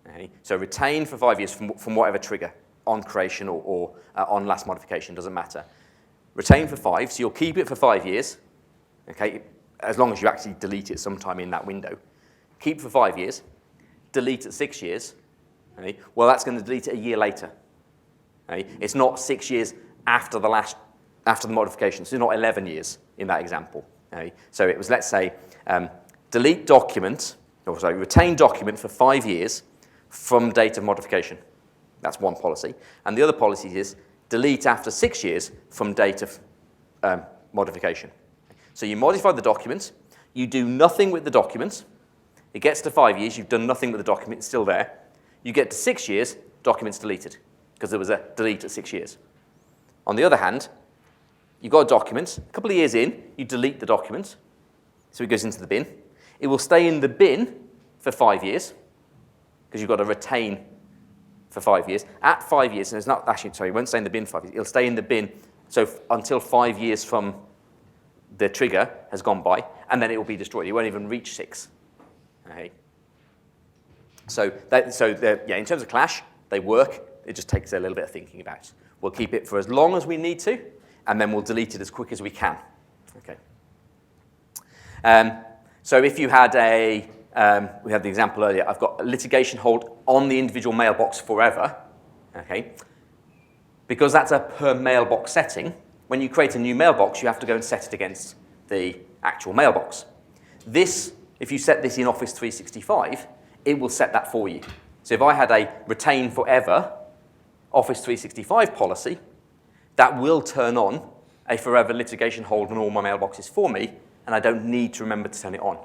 Okay? So retain for 5 years from whatever trigger, on creation or on last modification, doesn't matter. Retain for 5, so you'll keep it for 5 years, okay, as long as you actually delete it sometime in that window. Keep for 5 years, delete at 6 years. Okay? Well, that's going to delete it a year later. Okay? It's not 6 years after the modification. So it's not 11 years in that example. Okay? So it was, let's say, delete document, or sorry, retain document for 5 years from date of modification. That's one policy. And the other policy is delete after 6 years from date of modification. So you modify the document, you do nothing with the document, it gets to 5 years, you've done nothing with the document, it's still there. You get to 6 years, document's deleted, because there was a delete at 6 years. On the other hand, you've got a document, a couple of years in, you delete the document, so it goes into the bin. It will stay in the bin for 5 years, because you've got to retain for 5 years. At 5 years, and it's not actually, sorry, it won't stay in the bin 5 years, it'll stay in the bin until 5 years from the trigger has gone by, and then it will be destroyed. It won't even reach 6. Okay. So in terms of clash, they work. It just takes a little bit of thinking about. We'll keep it for as long as we need to, and then we'll delete it as quick as we can. Okay. So if you had we had the example earlier, I've got a litigation hold on the individual mailbox forever. Okay. Because that's a per mailbox setting, when you create a new mailbox, you have to go and set it against the actual mailbox. This, if you set this in Office 365, it will set that for you. So if I had a retain forever Office 365 policy, that will turn on a forever litigation hold on all my mailboxes for me, and I don't need to remember to turn it on.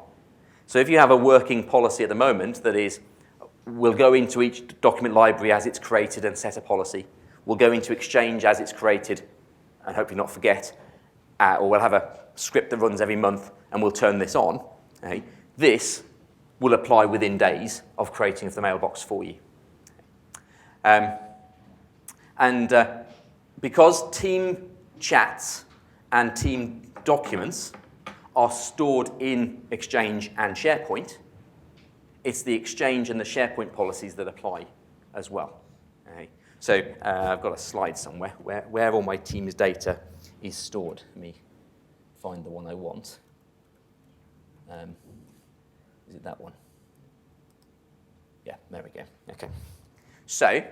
So if you have a working policy at the moment that is, we'll go into each document library as it's created and set a policy, we'll go into Exchange as it's created and hopefully not forget, or we'll have a script that runs every month and we'll turn this on, okay? This will apply within days of creating the mailbox for you. Because team chats and team documents are stored in Exchange and SharePoint. It's the Exchange and the SharePoint policies that apply as well. Okay. So I've got a slide somewhere where all my team's data is stored. Let me find the one I want. Is it that one? Yeah, there we go. Okay. So,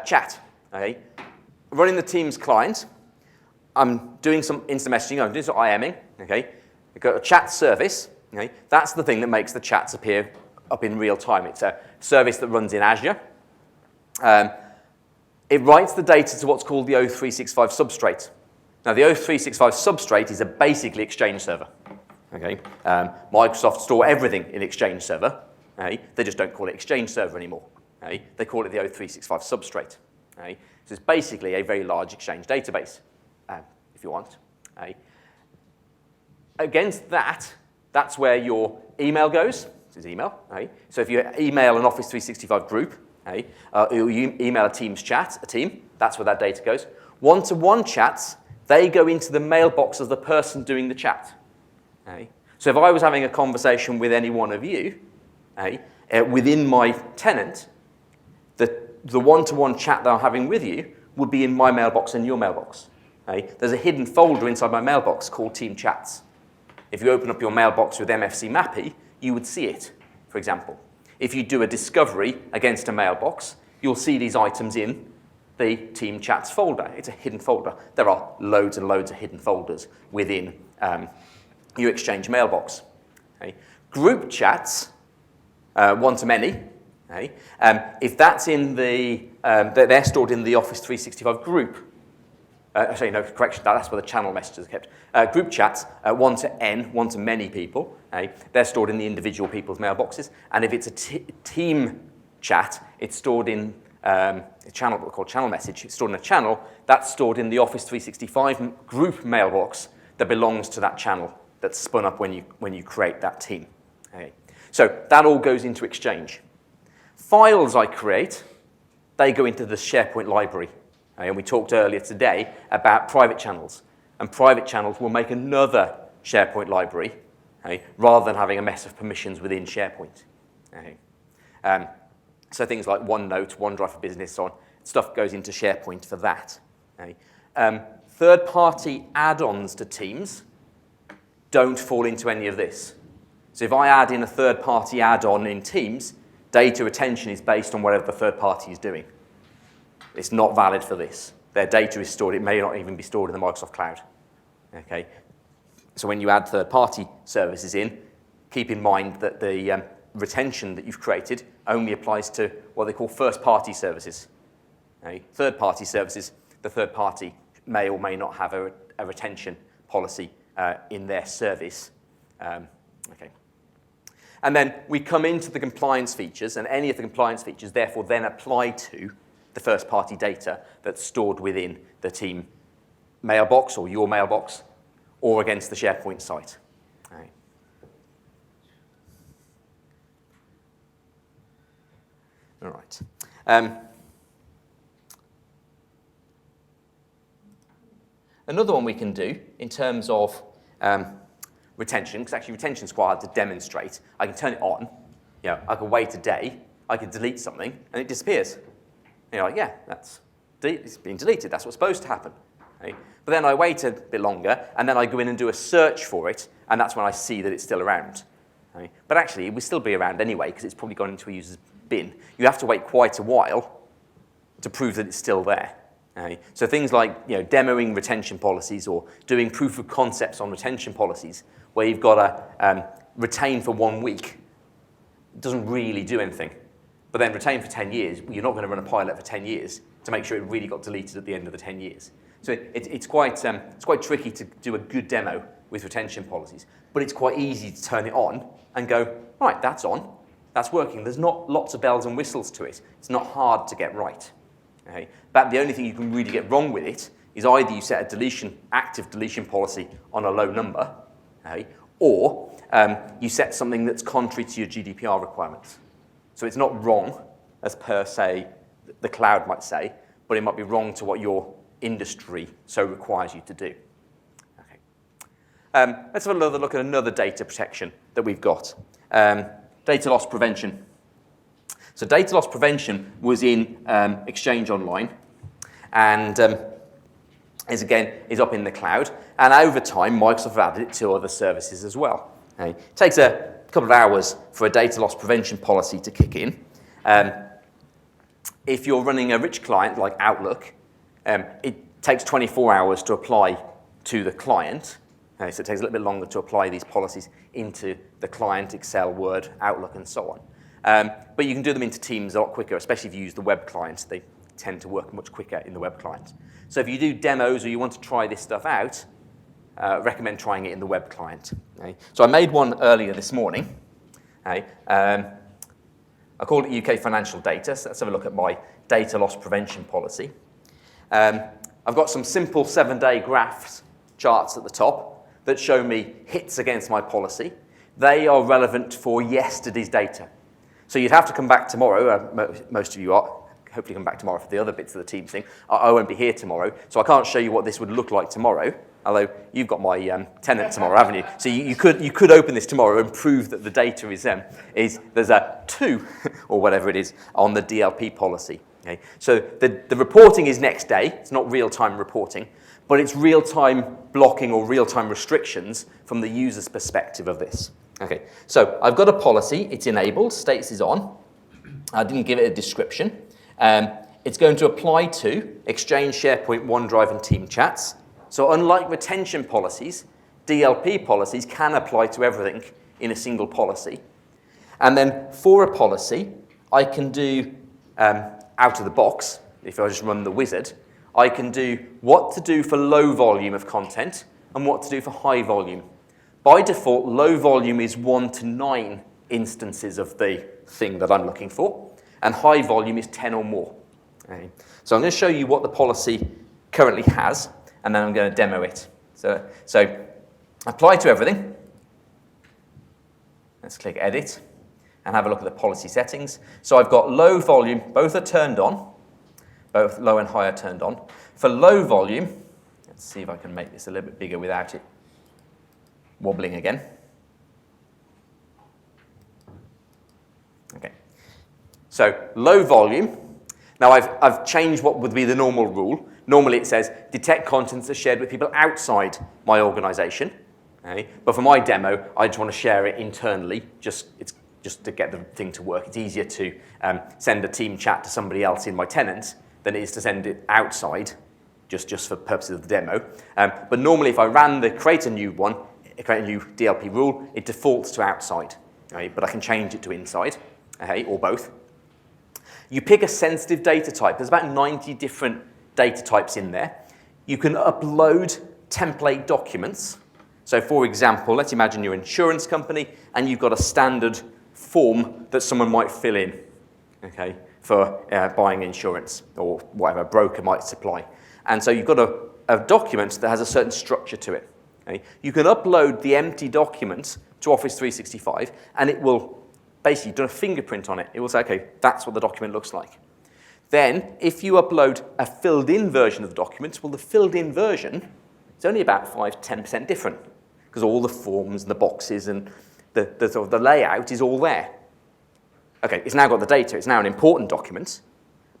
chat. Okay. Running the Teams client. I'm doing some instant messaging. I'm doing some IMing. Okay. I've got a chat service. Okay. That's the thing that makes the chats appear up in real time. It's a service that runs in Azure. It writes the data to what's called the O365 substrate. Now, the O365 substrate is a basically Exchange server. Okay? Microsoft store everything in Exchange server. Okay? They just don't call it Exchange server anymore. Okay? They call it the O365 substrate. Okay? So it's basically a very large Exchange database, if you want. Okay? Against that, that's where your email goes. This is email. Okay? So if you email an Office 365 group, okay, or you email a Teams chat, a team, that's where that data goes. One-to-one chats, they go into the mailbox of the person doing the chat. Okay? So if I was having a conversation with any one of you, okay, within my tenant, the one-to-one chat that I'm having with you would be in my mailbox and your mailbox. Okay? There's a hidden folder inside my mailbox called Team Chats. If you open up your mailbox with MFC Mappy, you would see it, for example. If you do a discovery against a mailbox, you'll see these items in the Team Chats folder. It's a hidden folder. There are loads and loads of hidden folders within your Exchange mailbox. Okay. Group chats, one-to-many. Okay. If that's in they're stored in the Office 365 group. Actually, no, correction, that's where the channel messages are kept. Group chats, one-to-N, one-to-many people, okay, they're stored in the individual people's mailboxes. And if it's a team chat, it's stored in a channel called channel message. It's stored in a channel. That's stored in the Office 365 group mailbox that belongs to that channel that's spun up when you create that team. Okay. So that all goes into Exchange. Files I create, they go into the SharePoint library. And we talked earlier today about private channels. And private channels will make another SharePoint library, okay, rather than having a mess of permissions within SharePoint. Okay. So things like OneNote, OneDrive for Business, so on, stuff goes into SharePoint for that. Okay. Third-party add-ons to Teams don't fall into any of this. So if I add in a third-party add-on in Teams, data retention is based on whatever the third party is doing. It's not valid for this. Their data is stored. It may not even be stored in the Microsoft Cloud. Okay? So when you add third-party services in, keep in mind that the retention that you've created only applies to what they call first-party services. Okay? Third-party services, the third party may or may not have a retention policy in their service. Okay. And then we come into the compliance features, and any of the compliance features therefore then apply to the first-party data that's stored within the team mailbox or your mailbox or against the SharePoint site. All right. All right. Another one we can do in terms of retention, because actually retention is quite hard to demonstrate. I can turn it on. You know, I can wait a day. I can delete something, and it disappears. And you're like, yeah, it's been deleted. That's what's supposed to happen. Okay? But then I wait a bit longer, and then I go in and do a search for it, and that's when I see that it's still around. Okay? But actually, it will still be around anyway, because it's probably gone into a user's bin. You have to wait quite a while to prove that it's still there. Okay? So things like demoing retention policies or doing proof of concepts on retention policies, where you've got to retain for 1 week, doesn't really do anything. But then retain for 10 years, you're not going to run a pilot for 10 years to make sure it really got deleted at the end of the 10 years. So it's quite tricky to do a good demo with retention policies. But it's quite easy to turn it on and go, right, that's on. That's working. There's not lots of bells and whistles to it. It's not hard to get right. Okay? But the only thing you can really get wrong with it is either you set a active deletion policy on a low number, okay, or you set something that's contrary to your GDPR requirements. So it's not wrong, as per se the cloud might say, but it might be wrong to what your industry so requires you to do. Okay. Let's have another look at another data protection that we've got. Data loss prevention. So data loss prevention was in Exchange Online, and is up in the cloud. And over time, Microsoft have added it to other services as well. Okay. It takes a couple of hours for a data loss prevention policy to kick in. If you're running a rich client like Outlook, it takes 24 hours to apply to the client. Okay, so it takes a little bit longer to apply these policies into the client, Excel, Word, Outlook, and so on. But you can do them into Teams a lot quicker, especially if you use the web clients. They tend to work much quicker in the web client. So if you do demos or you want to try this stuff out, recommend trying it in the web client. Okay? So I made one earlier this morning. Okay? I called it UK Financial Data, so let's have a look at my data loss prevention policy. I've got some simple 7-day graphs, charts at the top, that show me hits against my policy. They are relevant for yesterday's data. So you'd have to come back tomorrow, most of you are, hopefully come back tomorrow for the other bits of the Teams thing. I won't be here tomorrow, so I can't show you what this would look like tomorrow, although you've got my tenant tomorrow, haven't you? So you could open this tomorrow and prove that the data is there's a 2, or whatever it is, on the DLP policy. Okay? So the reporting is next day. It's not real-time reporting, but it's real-time blocking or real-time restrictions from the user's perspective of this. Okay, so I've got a policy. It's enabled. Status is on. I didn't give it a description. It's going to apply to Exchange, SharePoint, OneDrive, and Team Chats. So unlike retention policies, DLP policies can apply to everything in a single policy. And then for a policy, I can do, out of the box, if I just run the wizard, I can do what to do for low volume of content and what to do for high volume. By default, low volume is 1 to 9 instances of the thing that I'm looking for, and high volume is 10 or more. Okay. So I'm going to show you what the policy currently has, and then I'm going to demo it. So apply to everything. Let's click Edit, and have a look at the policy settings. So I've got low volume, both are turned on, both low and high are turned on. For low volume, let's see if I can make this a little bit bigger without it wobbling again. Okay. So low volume. Now I've changed what would be the normal rule. Normally it says detect contents that are shared with people outside my organization. Okay? But for my demo, I just want to share it internally, just to get the thing to work. It's easier to send a team chat to somebody else in my tenant than it is to send it outside, just for purposes of the demo. But normally if I ran the create a new DLP rule, it defaults to outside. Okay? But I can change it to inside, okay? Or both. You pick a sensitive data type. There's about 90 different data types in there. You can upload template documents. So for example, let's imagine you're an insurance company and you've got a standard form that someone might fill in, okay, for buying insurance or whatever a broker might supply. And so you've got a document that has a certain structure to it. Okay? You can upload the empty document to Office 365 and it will basically do a fingerprint on it. It will say, okay, that's what the document looks like. Then, if you upload a filled-in version of the document, well, the filled-in version is only about 5-10% different because all the forms and the boxes and the layout is all there. Okay, it's now got the data. It's now an important document,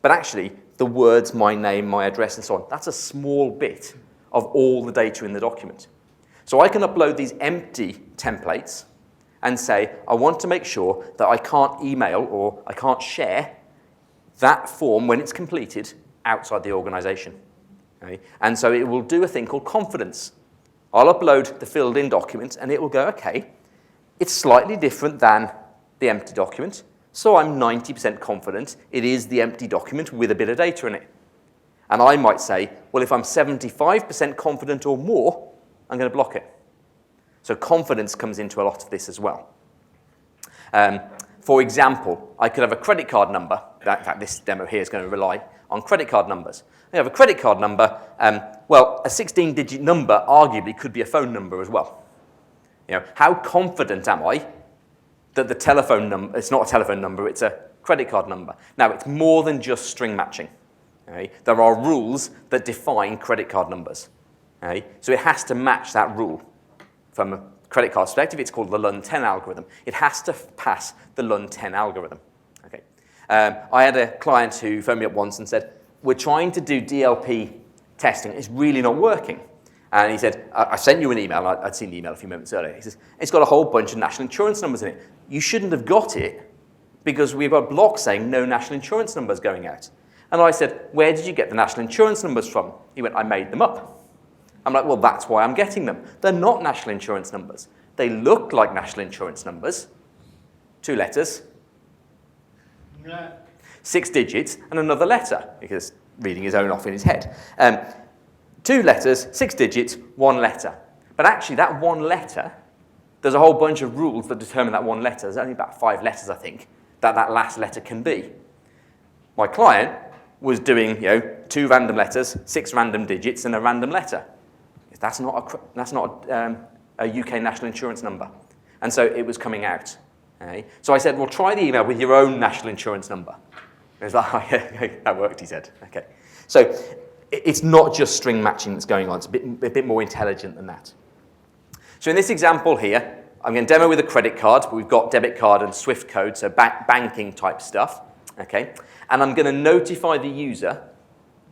but actually, the words, my name, my address, and so on, that's a small bit of all the data in the document. So I can upload these empty templates and say, I want to make sure that I can't email or I can't share that form when it's completed outside the organization. Okay? And so it will do a thing called confidence. I'll upload the filled-in document and it will go, okay, it's slightly different than the empty document, so I'm 90% confident it is the empty document with a bit of data in it. And I might say, well, if I'm 75% confident or more, I'm going to block it. So confidence comes into a lot of this as well. For example, I could have a credit card number. In fact, this demo here is going to rely on credit card numbers. I have a credit card number. Well, a 16-digit number arguably could be a phone number as well. You know, how confident am I that the telephone number, it's not a telephone number, it's a credit card number? Now, it's more than just string matching. Okay? There are rules that define credit card numbers. Okay? So it has to match that rule. from a credit card perspective, it's called the Lund 10 algorithm. It has to pass the Lund 10 algorithm. Okay. I had a client who phoned me up once and said, we're trying to do DLP testing. It's really not working. And he said, I sent you an email. I'd seen the email a few moments earlier. He says, it's got a whole bunch of national insurance numbers in it. You shouldn't have got it because we've got blocks saying no national insurance numbers going out. And I said, where did you get the national insurance numbers from? He went, I made them up. I'm like, well, that's why I'm getting them. They're not national insurance numbers. They look like national insurance numbers. 2 letters, 6 digits, and another letter, because reading his own off in his head. 2 letters, 6 digits, 1 letter. But actually, that 1 letter, there's a whole bunch of rules that determine that 1 letter. There's only about 5 letters, I think, that last letter can be. My client was doing, 2 random letters, 6 random digits, and a random letter. That's not a UK national insurance number. And so it was coming out. Okay? So I said, well, try the email with your own national insurance number. He was like, oh, yeah, that worked, he said. Okay. So it's not just string matching that's going on. It's a bit more intelligent than that. So in this example here, I'm going to demo with a credit card, but we've got debit card and SWIFT code, so banking type stuff. Okay? And I'm going to notify the user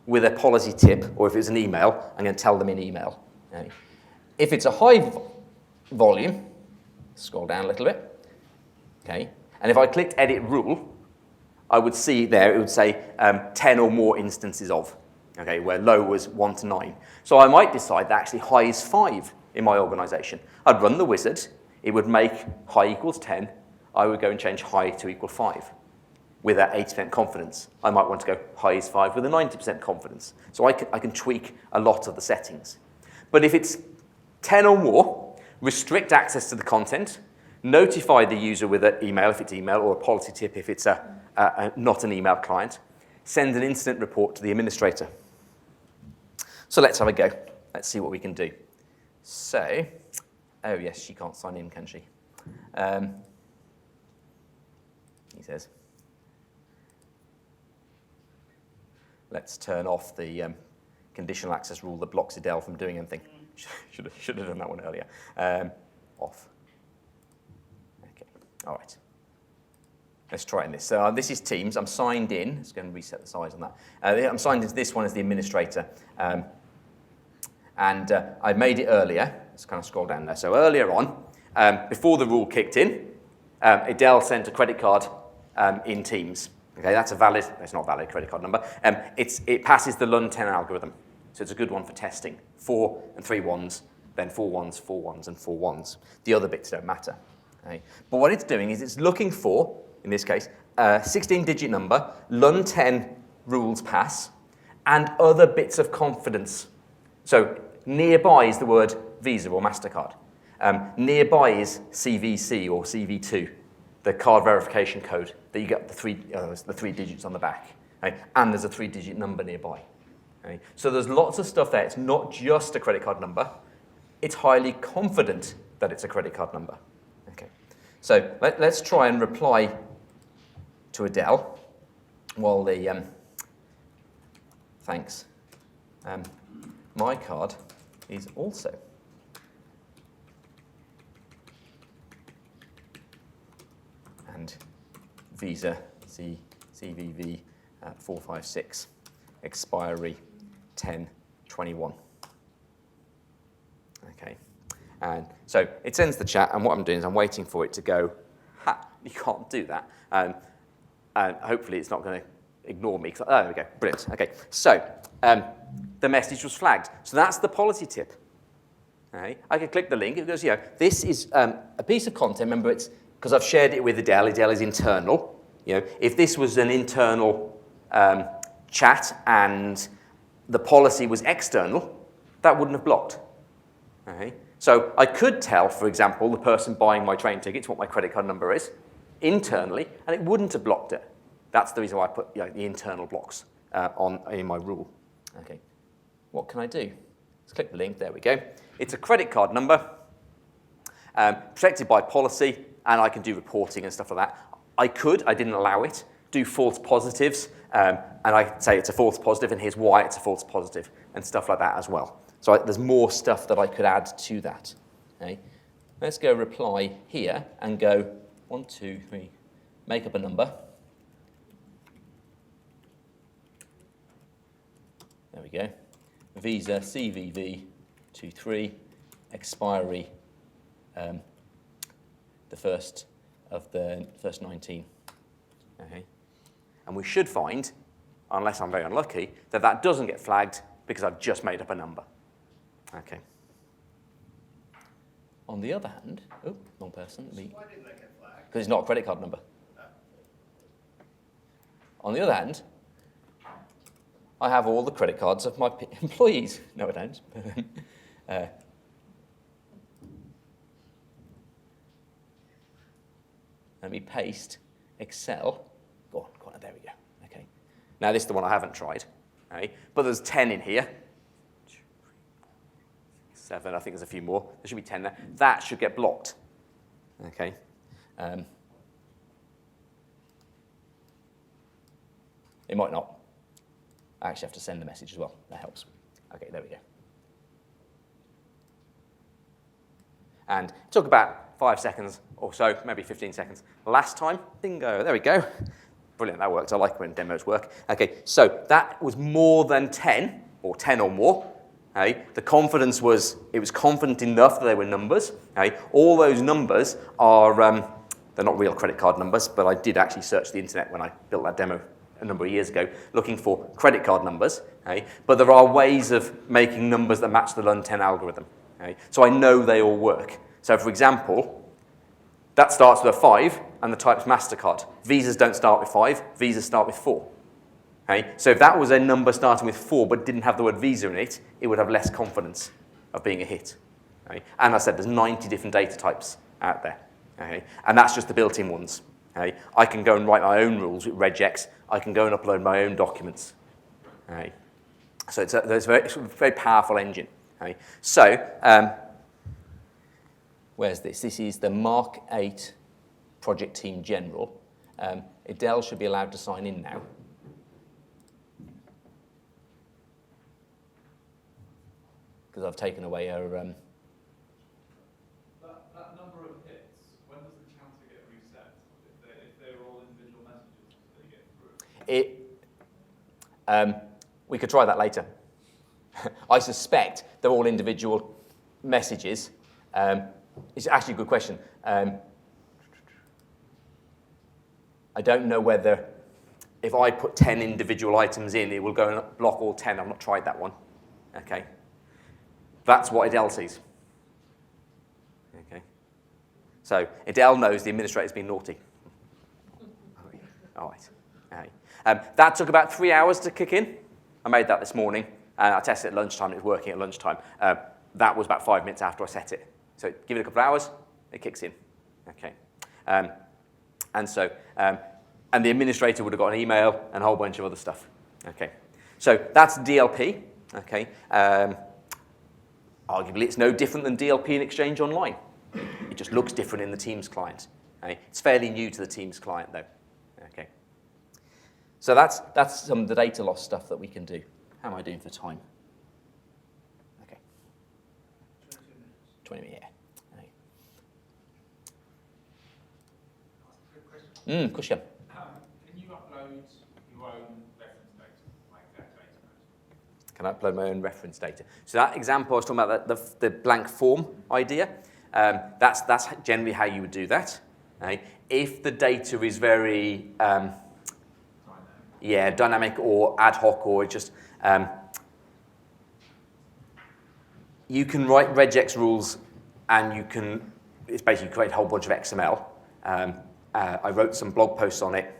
with a policy tip, or if it's an email, I'm going to tell them in email. Okay. If it's a high volume, scroll down a little bit, okay, and if I clicked edit rule, I would see there, it would say 10 or more instances of, okay, where low was 1 to 9. So I might decide that actually high is 5 in my organization. I'd run the wizard, it would make high equals 10, I would go and change high to equal 5 with that 80% confidence. I might want to go high is 5 with a 90% confidence. So I can tweak a lot of the settings. But if it's 10 or more, restrict access to the content, notify the user with an email if it's email, or a policy tip if it's not an email client, send an incident report to the administrator. So let's have a go. Let's see what we can do. So, oh yes, she can't sign in, can she? He says. Let's turn off the conditional access rule that blocks Adele from doing anything. Should have done that one earlier. Off. Okay, all right. Let's try in this. So this is Teams. I'm signed in. Let's go and reset the size on that. I'm signed into this one as the administrator. And I made it earlier. Let's kind of scroll down there. So earlier on, before the rule kicked in, Adele sent a credit card in Teams. Okay, that's that's not a valid credit card number. It passes the Lund 10 algorithm. So it's a good one for testing. 4 and 3 ones, then 4 ones, 4 ones, and 4 ones. The other bits don't matter. Okay? But what it's doing is it's looking for, in this case, a 16-digit number, Lund 10 rules pass, and other bits of confidence. So nearby is the word Visa or MasterCard. Nearby is CVC or CV2, the card verification code that you get the 3 digits on the back. Okay? And there's a 3-digit number nearby. Okay? So there's lots of stuff there. It's not just a credit card number. It's highly confident that it's a credit card number. Okay. So let's try and reply to Adele while the thanks. My card is also and Visa CVV 456 expiry 10/21. Okay, and so it sends the chat, and what I'm doing is I'm waiting for it to go, ha, you can't do that. And hopefully it's not going to ignore me. Oh, there we go, brilliant. Okay, so the message was flagged. So that's the policy tip. Okay. I can click the link, it goes, this is a piece of content, remember it's, because I've shared it with Adele is internal. If this was an internal chat and the policy was external, that wouldn't have blocked. Okay. So I could tell, for example, the person buying my train tickets what my credit card number is internally, and it wouldn't have blocked it. That's the reason why I put the internal blocks in my rule. Okay. What can I do? Let's click the link. There we go. It's a credit card number, protected by policy, and I can do reporting and stuff like that. I didn't allow it, do false positives, and I could say it's a false positive, and here's why it's a false positive, and stuff like that as well. So there's more stuff that I could add to that. Okay? Let's go reply here and go 1, 2, 3, make up a number. There we go. Visa CVV 23, expiry the first of the first 19. Okay. And we should find, unless I'm very unlucky, that that doesn't get flagged because I've just made up a number. Okay. On the other hand, oh, wrong person. Why didn't they get flagged? Because it's not a credit card number. On the other hand, I have all the credit cards of my employees. No, I don't. Let me paste Excel. Go on, there we go. Okay. Now this is the one I haven't tried. Okay. But there's 10 in here. 7, I think there's a few more. There should be 10 there. That should get blocked. Okay. It might not. I actually have to send the message as well. That helps. Okay, there we go. And it took about 5 seconds or so, maybe 15 seconds. Last time, bingo, there we go. Brilliant, that works. I like when demos work. Okay, so that was more than 10, or 10 or more. Okay? The confidence was, it was confident enough that they were numbers. Okay? All those numbers are, they're not real credit card numbers, but I did actually search the internet when I built that demo a number of years ago, looking for credit card numbers. Okay? But there are ways of making numbers that match the Lund 10 algorithm. Okay? So I know they all work. So for example, that starts with a 5, and the type's MasterCard. Visas don't start with 5, Visas start with 4. Okay? So if that was a number starting with 4 but didn't have the word Visa in it, it would have less confidence of being a hit. Okay? And I said there's 90 different data types out there. Okay? And that's just the built-in ones. Okay? I can go and write my own rules with regex. I can go and upload my own documents. Okay? So it's a very powerful engine. Okay? So where's this? This is the Mark 8 project team general. Adele should be allowed to sign in now. Because I've taken away her... That number of hits, when does the counter get reset? If they're all individual messages, do they get through? We could try that later. I suspect they're all individual messages. It's actually a good question. I don't know whether, if I put 10 individual items in, it will go and block all 10. I've not tried that one. Okay. That's what Adele sees. Okay. So Adele knows the administrator's been naughty. All right. Okay. That took about 3 hours to kick in. I made that this morning, and I tested it at lunchtime, and it was working at lunchtime. That was about 5 minutes after I set it. So give it a couple of hours, it kicks in. Okay. And the administrator would have got an email and a whole bunch of other stuff. Okay. So that's DLP. Okay. Arguably, it's no different than DLP in Exchange Online. It just looks different in the Teams client. Okay. It's fairly new to the Teams client, though. Okay. So that's some of the data loss stuff that we can do. How am I doing for time? Okay. 20 minutes, yeah. Okay. Of course you can. Can you upload your own reference data, like that database? Can I upload my own reference data? So that example I was talking about, the blank form idea, that's generally how you would do that. Okay? If the data is very dynamic or ad hoc, or just you can write regex rules, and it's basically create a whole bunch of XML. I wrote some blog posts on it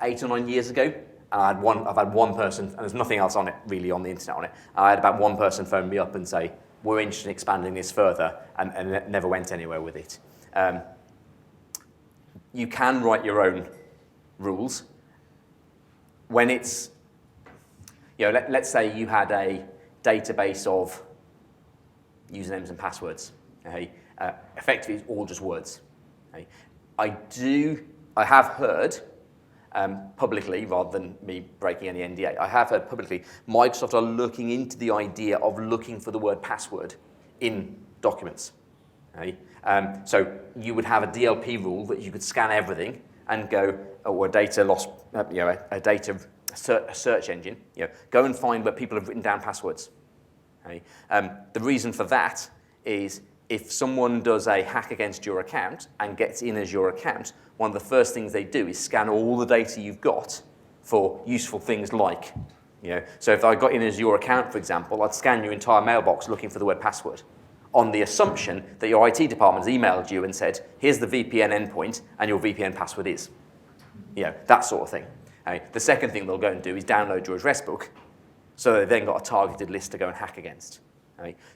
8 or 9 years ago. And I've had one person, and there's nothing else on it, really, on the internet on it. I had about one person phone me up and say, we're interested in expanding this further, and it never went anywhere with it. You can write your own rules. When it's, let's say you had a database of usernames and passwords. Okay? Effectively, it's all just words. Okay? I have heard, publicly, rather than me breaking any NDA, I have heard publicly Microsoft are looking into the idea of looking for the word password in documents. Okay? So you would have a DLP rule that you could scan everything and go, or a data loss, a search engine, go and find where people have written down passwords. Okay? The reason for that is if someone does a hack against your account and gets in as your account, one of the first things they do is scan all the data you've got for useful things like, so if I got in as your account, for example, I'd scan your entire mailbox looking for the word password on the assumption that your IT department has emailed you and said, here's the VPN endpoint and your VPN password is. That sort of thing. The second thing they'll go and do is download your address book, so they've then got a targeted list to go and hack against.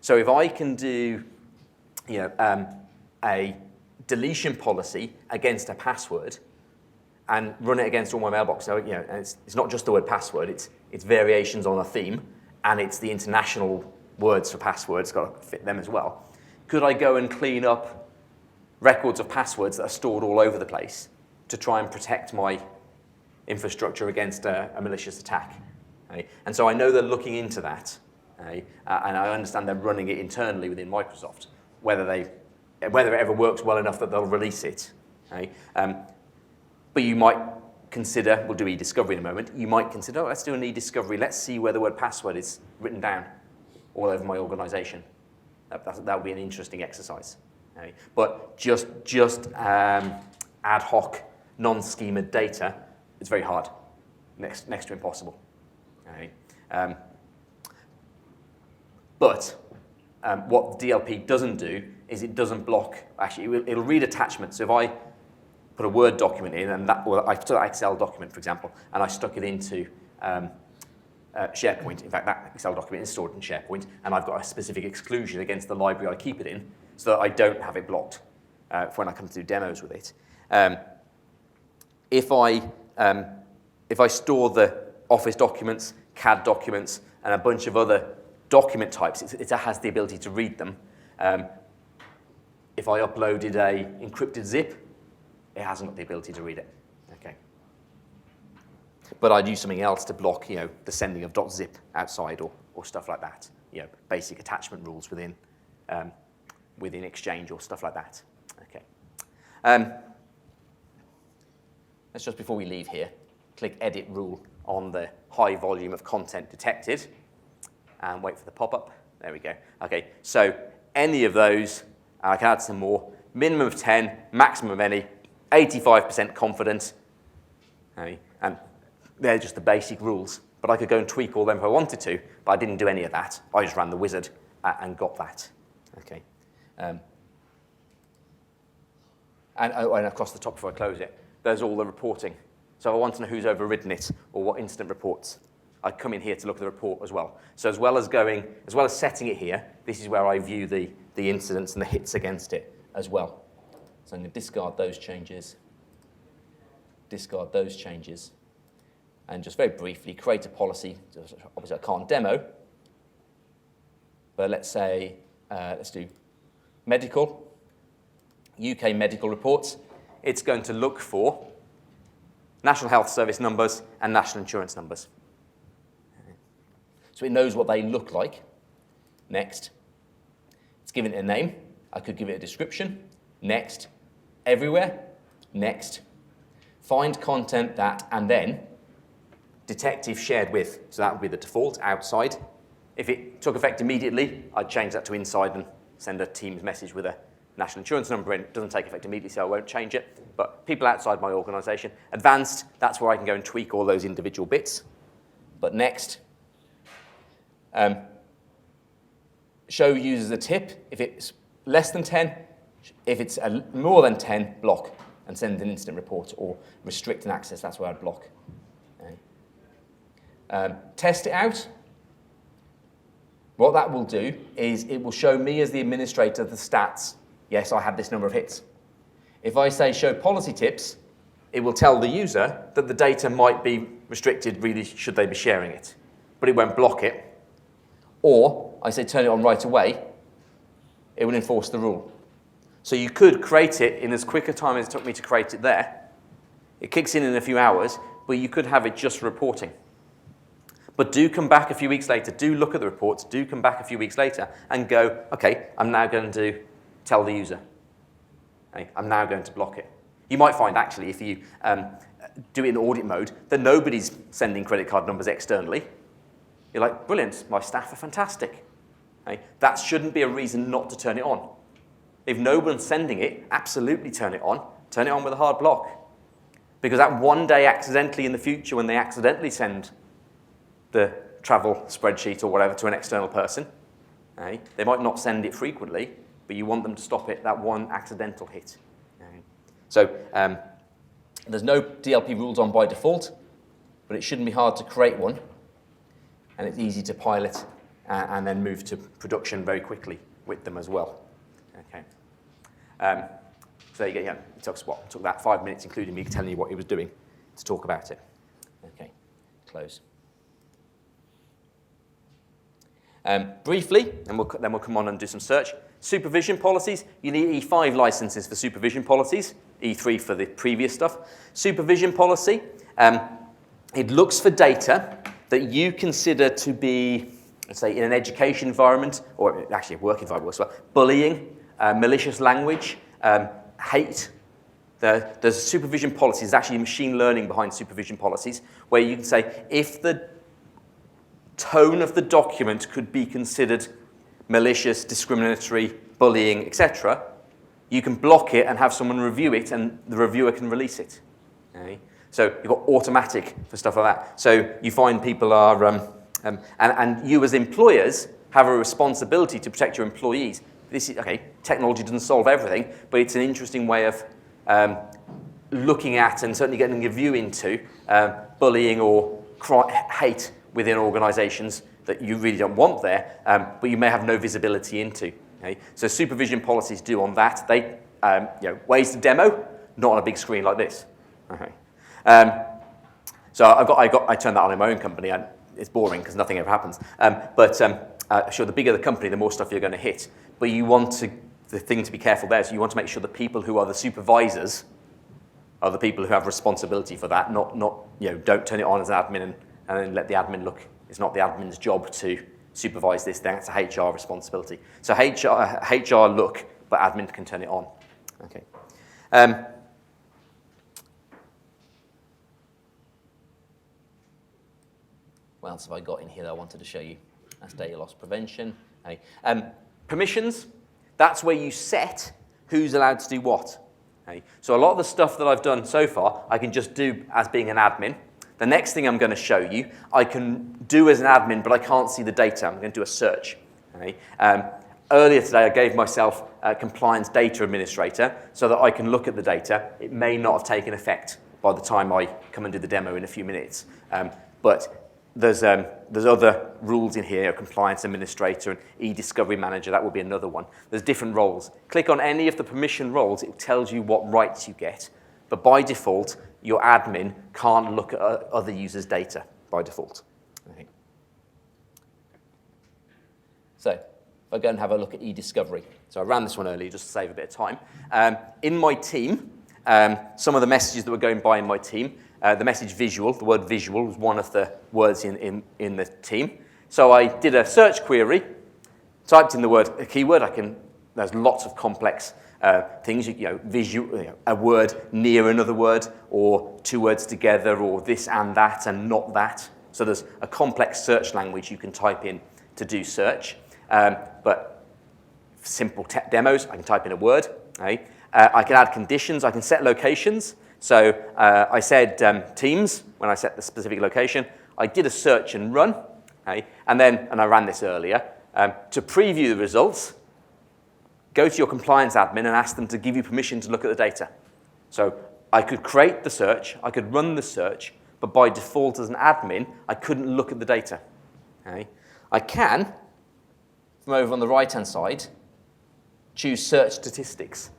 So if I can do a deletion policy against a password and run it against all my mailbox, so and it's not just the word password, it's variations on a theme, and it's the international words for passwords, got to fit them as well. Could I go and clean up records of passwords that are stored all over the place to try and protect my infrastructure against a malicious attack? And so I know they're looking into that, and I understand they're running it internally within Microsoft. Whether it ever works well enough that they'll release it. But you might consider, we'll do e-discovery in a moment, you might consider, let's do an e-discovery, let's see where the word password is written down all over my organization. That would be an interesting exercise. But just ad hoc, non-schemed data, it's very hard, next to impossible. But what DLP doesn't do is it doesn't block, actually it'll read attachments. So if I put a Word document in, and I took an Excel document, for example, and I stuck it into SharePoint. In fact, that Excel document is stored in SharePoint, and I've got a specific exclusion against the library I keep it in, so that I don't have it blocked for when I come to do demos with it. If I store the Office documents, CAD documents, and a bunch of other document types, it has the ability to read them. If I uploaded a encrypted zip, it hasn't got the ability to read it. Okay. But I'd use something else to block, the sending of .zip outside or stuff like that. Basic attachment rules within Exchange or stuff like that. Okay. Let's just, before we leave here, click Edit Rule on the high volume of content detected and wait for the pop-up. There we go. Okay, so any of those, I can add some more. Minimum of 10, maximum of any, 85% confident. And they're just the basic rules. But I could go and tweak all them if I wanted to, but I didn't do any of that. I just ran the wizard and got that. Okay. And across the top before I close it, there's all the reporting. So if I want to know who's overridden it or what incident reports, I come in here to look at the report as well. So as well as setting it here, this is where I view the incidents and the hits against it as well. So I'm going to discard those changes, and just very briefly create a policy. Obviously I can't demo, but let's say, let's do medical, UK medical reports. It's going to look for National Health Service numbers and National Insurance numbers. So it knows what they look like. Next. It's given it a name. I could give it a description. Next. Everywhere. Next. Find content that, and then detect if shared with. So that would be the default, outside. If it took effect immediately, I'd change that to inside and send a Teams message with a National Insurance number in. It doesn't take effect immediately, so I won't change it. But people outside my organization. Advanced, that's where I can go and tweak all those individual bits. But next. Show users a tip. If it's less than 10, if it's more than 10, block and send an incident report, or restrict an access. That's where I'd block. Okay. Test it out. What that will do is it will show me as the administrator the stats. Yes, I had this number of hits. If I say show policy tips, it will tell the user that the data might be restricted, really should they be sharing it. But it won't block it. Or I say turn it on right away, it will enforce the rule. So you could create it in as quick a time as it took me to create it there. It kicks in a few hours, but you could have it just reporting. But do come back a few weeks later, do look at the reports, do come back a few weeks later and go, okay, I'm now going to tell the user, okay, I'm now going to block it. You might find, actually, if you do it in audit mode, that nobody's sending credit card numbers externally. You're like, brilliant, my staff are fantastic. Okay? That shouldn't be a reason not to turn it on. If no one's sending it, absolutely turn it on. Turn it on with a hard block. Because that one day accidentally in the future, when they accidentally send the travel spreadsheet or whatever to an external person, okay, they might not send it frequently, but you want them to stop it, that one accidental hit. Okay? So there's no DLP rules on by default, but it shouldn't be hard to create one. And it's easy to pilot and then move to production very quickly with them as well. Okay. So there you go. Yeah, it took that 5 minutes, including me telling you what he was doing, to talk about it. Okay, close. Briefly, and then we'll come on and do some search. Supervision policies. You need E5 licenses for supervision policies, E3 for the previous stuff. Supervision policy. It looks for data that you consider to be, let's say, in an education environment, or actually a work environment as well, bullying, malicious language, hate. There's supervision policies, there's actually machine learning behind supervision policies, where you can say, if the tone of the document could be considered malicious, discriminatory, bullying, etc., you can block it and have someone review it, and the reviewer can release it. Okay? So you've got automatic for stuff like that. So you find people are, and you as employers have a responsibility to protect your employees. This is, okay, technology doesn't solve everything, but it's an interesting way of looking at and certainly getting a view into bullying or hate within organizations that you really don't want there, but you may have no visibility into. Okay? So supervision policies do on that. They, ways to demo, not on a big screen like this. Okay. So I turned that on in my own company, and it's boring because nothing ever happens. Sure, the bigger the company, the more stuff you're going to hit. But you want the thing to be careful there is you want to make sure the people who are the supervisors are the people who have responsibility for that, not don't turn it on as an admin and then let the admin look. It's not the admin's job to supervise this. That's a HR responsibility. So HR look, but admin can turn it on. Okay. What else have I got in here that I wanted to show you? That's data loss prevention. Okay. Permissions, that's where you set who's allowed to do what. Okay. So a lot of the stuff that I've done so far, I can just do as being an admin. The next thing I'm going to show you, I can do as an admin, but I can't see the data. I'm going to do a search. Okay. Earlier today, I gave myself a compliance data administrator so that I can look at the data. It may not have taken effect by the time I come and do the demo in a few minutes. But there's other rules in here, compliance administrator and e-discovery manager, that would be another one. There's different roles. Click on any of the permission roles, it tells you what rights you get. But by default, your admin can't look at other users' data by default. Okay. So if I go and have a look at e-discovery. So I ran this one earlier just to save a bit of time. In my team, some of the messages that were going by in my team, the message visual, the word visual was one of the words in the team. So I did a search query, typed in the word, a keyword. There's lots of complex things, visual, a word near another word, or two words together, or this and that and not that. So there's a complex search language you can type in to do search. But for simple demos, I can type in a word. Okay? I can add conditions. I can set locations. So I said Teams when I set the specific location. I did a search and run, okay? And I ran this earlier. To preview the results, go to your compliance admin and ask them to give you permission to look at the data. So I could create the search, I could run the search, but by default as an admin, I couldn't look at the data. Okay? I can, from over on the right-hand side, choose search statistics.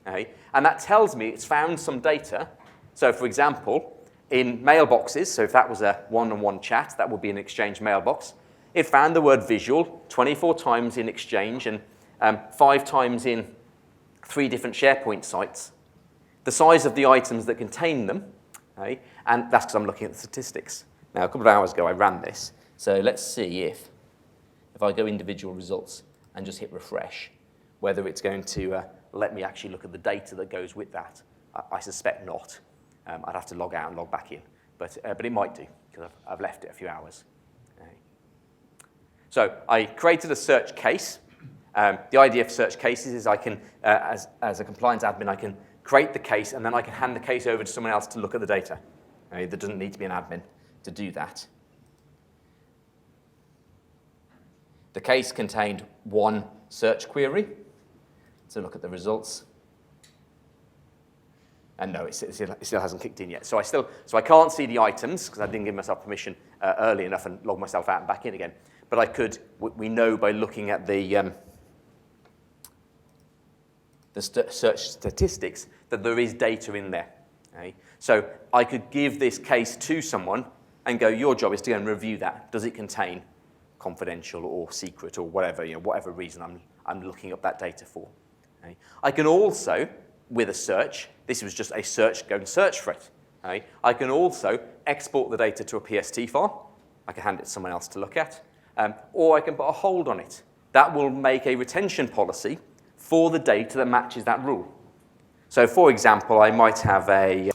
Okay? And that tells me it's found some data. So for example, in mailboxes, so if that was a one-on-one chat, that would be an Exchange mailbox. It found the word visual 24 times in Exchange and 5 times in 3 different SharePoint sites. The size of the items that contain them, okay? And that's because I'm looking at the statistics. Now, a couple of hours ago, I ran this. So let's see if I go individual results and just hit refresh. Whether it's going to let me actually look at the data that goes with that, I suspect not. I'd have to log out and log back in, but it might do, because I've left it a few hours. Okay. So I created a search case. The idea for search cases is I can, as a compliance admin, I can create the case, and then I can hand the case over to someone else to look at the data. Okay. There doesn't need to be an admin to do that. The case contained one search query. So look at the results. And no, it still hasn't kicked in yet. So I can't see the items because I didn't give myself permission early enough and log myself out and back in again. But I could. We know by looking at the search statistics that there is data in there. Okay? So I could give this case to someone and go, your job is to go and review that. Does it contain confidential or secret or whatever, whatever reason I'm looking up that data for. Okay. I can also, with a search, this was just a search, go and search for it. Okay. I can also export the data to a PST file. I can hand it to someone else to look at. Or I can put a hold on it. That will make a retention policy for the data that matches that rule. So for example, I might have a,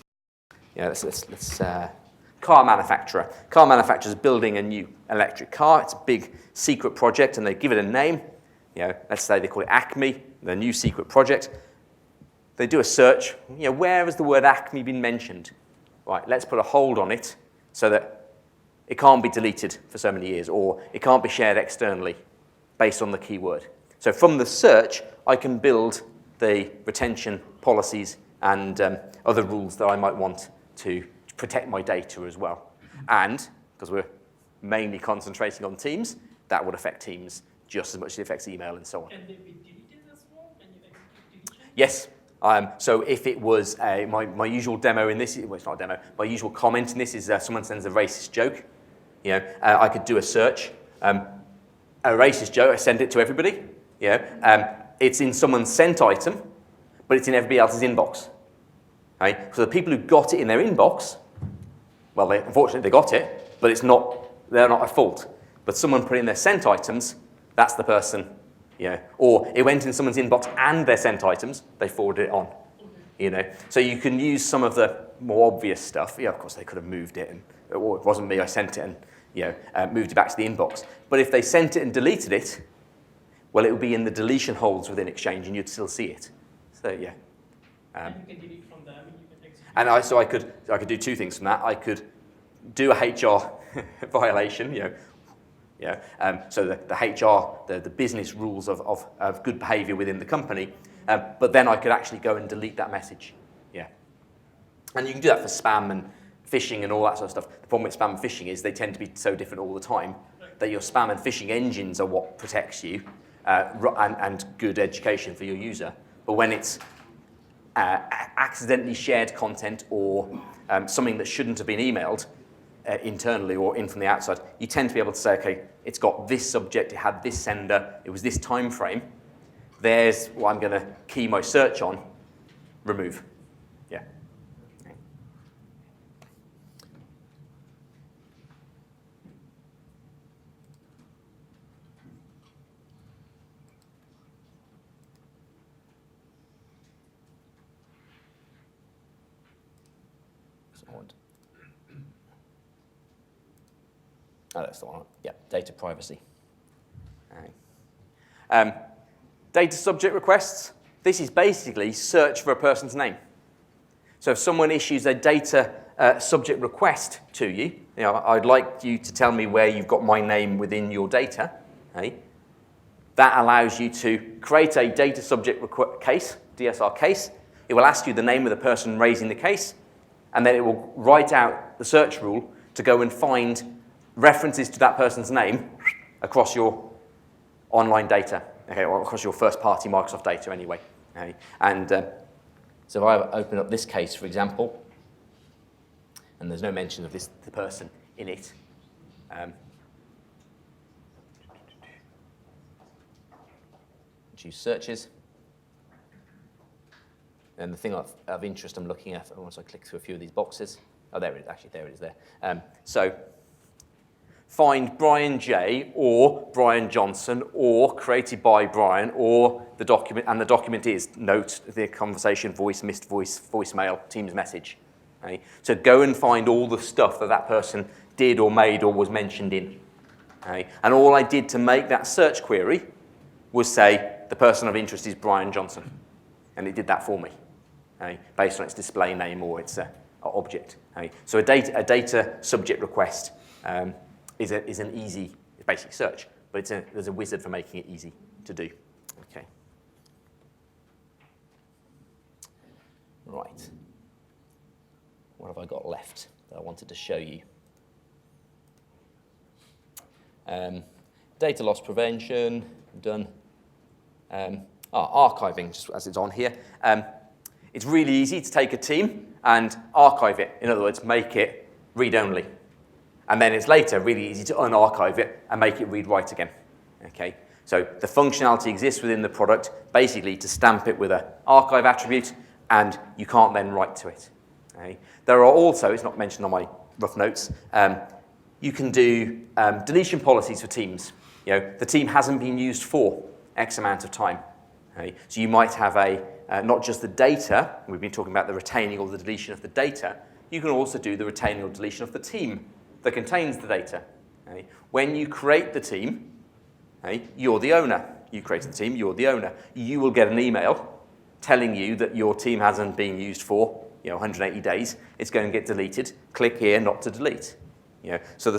let's car manufacturer. Car manufacturer's building a new electric car. It's a big secret project, and they give it a name. Let's say they call it Acme, the new secret project. They do a search. Where has the word Acme been mentioned? Right, let's put a hold on it so that it can't be deleted for so many years, or it can't be shared externally based on the keyword. So from the search, I can build the retention policies and other rules that I might want to protect my data as well. And, because we're mainly concentrating on Teams, that would affect Teams just as much as it affects email and so on. Can they be deleted as well? Can you execute deletion? Yes. So if it was my usual demo in this, well, it's not a demo, my usual comment in this is someone sends a racist joke. I could do a search. A racist joke, I send it to everybody. It's in someone's sent item, but it's in everybody else's inbox. Right? So the people who got it in their inbox, well, unfortunately they got it, but they're not at fault. But someone put in their sent items, that's the person, or it went in someone's inbox and their sent items, they forwarded it on. So you can use some of the more obvious stuff. Of course they could have moved it, or it wasn't me, I sent it and moved it back to the inbox. But if they sent it and deleted it, well, it would be in the deletion holds within Exchange, and you'd still see it. So yeah. And you can delete from them, and you can execute. And I could do two things from that. I could do a HR violation, so the HR, the business rules of good behavior within the company, but then I could actually go and delete that message. And you can do that for spam and phishing and all that sort of stuff. The problem with spam and phishing is they tend to be so different all the time that your spam and phishing engines are what protects you and good education for your user. But when it's accidentally shared content or something that shouldn't have been emailed internally or in from the outside, you tend to be able to say, okay, it's got this subject, it had this sender, it was this time frame. There's what I'm going to key my search on. Remove. Yeah. Oh, that's the one. Yeah, data privacy. Data subject requests. This is basically search for a person's name. So if someone issues a data subject request to you, I'd like you to tell me where you've got my name within your data. That allows you to create a data subject case, DSR case. It will ask you the name of the person raising the case, and then it will write out the search rule to go and find references to that person's name across your online data, or across your first-party Microsoft data anyway. And so if I open up this case, for example, and there's no mention of the person in it, choose searches. And the thing of interest I'm looking at, once I click through a few of these boxes, oh, there it is, actually, there it is there. So find Brian J or Brian Johnson or created by Brian or the document, and the document is note, the conversation, voice, missed voice, voicemail, Teams message. Okay? So go and find all the stuff that that person did or made or was mentioned in. Okay? And all I did to make that search query was say the person of interest is Brian Johnson. And it did that for me, okay? Based on its display name or its object. Okay? So a data subject request is an easy basic search, but there's a wizard for making it easy to do. Okay. Right. What have I got left that I wanted to show you? Data loss prevention, done. Archiving, just as it's on here. It's really easy to take a team and archive it. In other words, make it read-only. And then it's later really easy to unarchive it and make it read-write again. Okay? So the functionality exists within the product, basically to stamp it with an archive attribute, and you can't then write to it. Okay? There are also, it's not mentioned on my rough notes, you can do deletion policies for teams. You know, the team hasn't been used for X amount of time. Okay? So you might have not just the data, we've been talking about the retaining or the deletion of the data, you can also do the retaining or deletion of the team that contains the data. Okay? When you create the team, okay, you're the owner. You created the team, you're the owner. You will get an email telling you that your team hasn't been used for 180 days. It's going to get deleted. Click here not to delete. So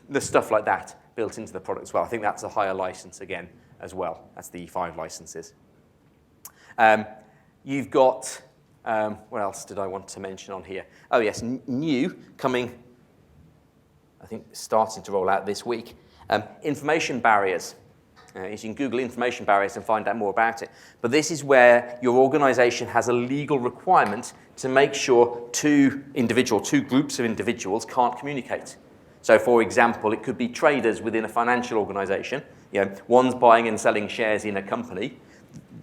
there's stuff like that built into the product as well. I think that's a higher license again as well. That's the E5 licenses. You've got, what else did I want to mention on here? Oh yes, new coming, I think starting to roll out this week. Information barriers. You can Google information barriers and find out more about it. But this is where your organization has a legal requirement to make sure two groups of individuals can't communicate. So for example, it could be traders within a financial organization. One's buying and selling shares in a company.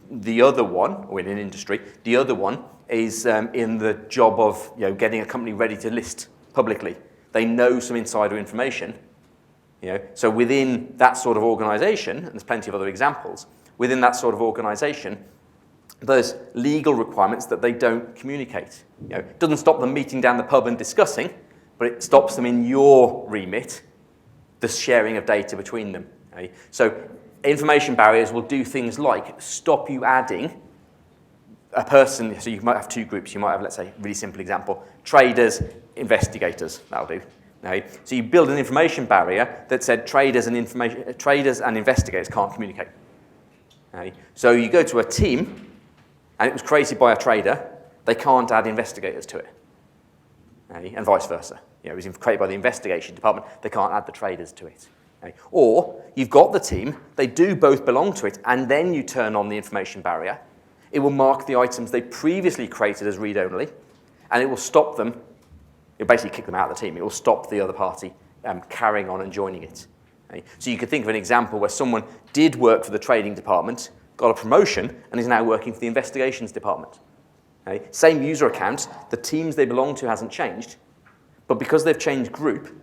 The other one, or in an industry, the other one is in the job of getting a company ready to list publicly. They know some insider information. So within that sort of organization, and there's plenty of other examples, within that sort of organization, there's legal requirements that they don't communicate. It doesn't stop them meeting down the pub and discussing, but it stops them in your remit, the sharing of data between them. Okay? So information barriers will do things like stop you adding a person, so you might have two groups. You might have, let's say, really simple example, traders, investigators, that'll do. Okay? So you build an information barrier that said traders and investigators can't communicate. Okay? So you go to a team, and it was created by a trader, they can't add investigators to it. Okay? And vice versa. It was created by the investigation department, they can't add the traders to it. Okay? Or you've got the team, they do both belong to it, and then you turn on the information barrier. It will mark the items they previously created as read-only, and it will stop them. It'll basically kick them out of the team. It will stop the other party carrying on and joining it. Okay? So you could think of an example where someone did work for the trading department, got a promotion, and is now working for the investigations department. Okay? Same user account, the teams they belong to hasn't changed, but because they've changed group,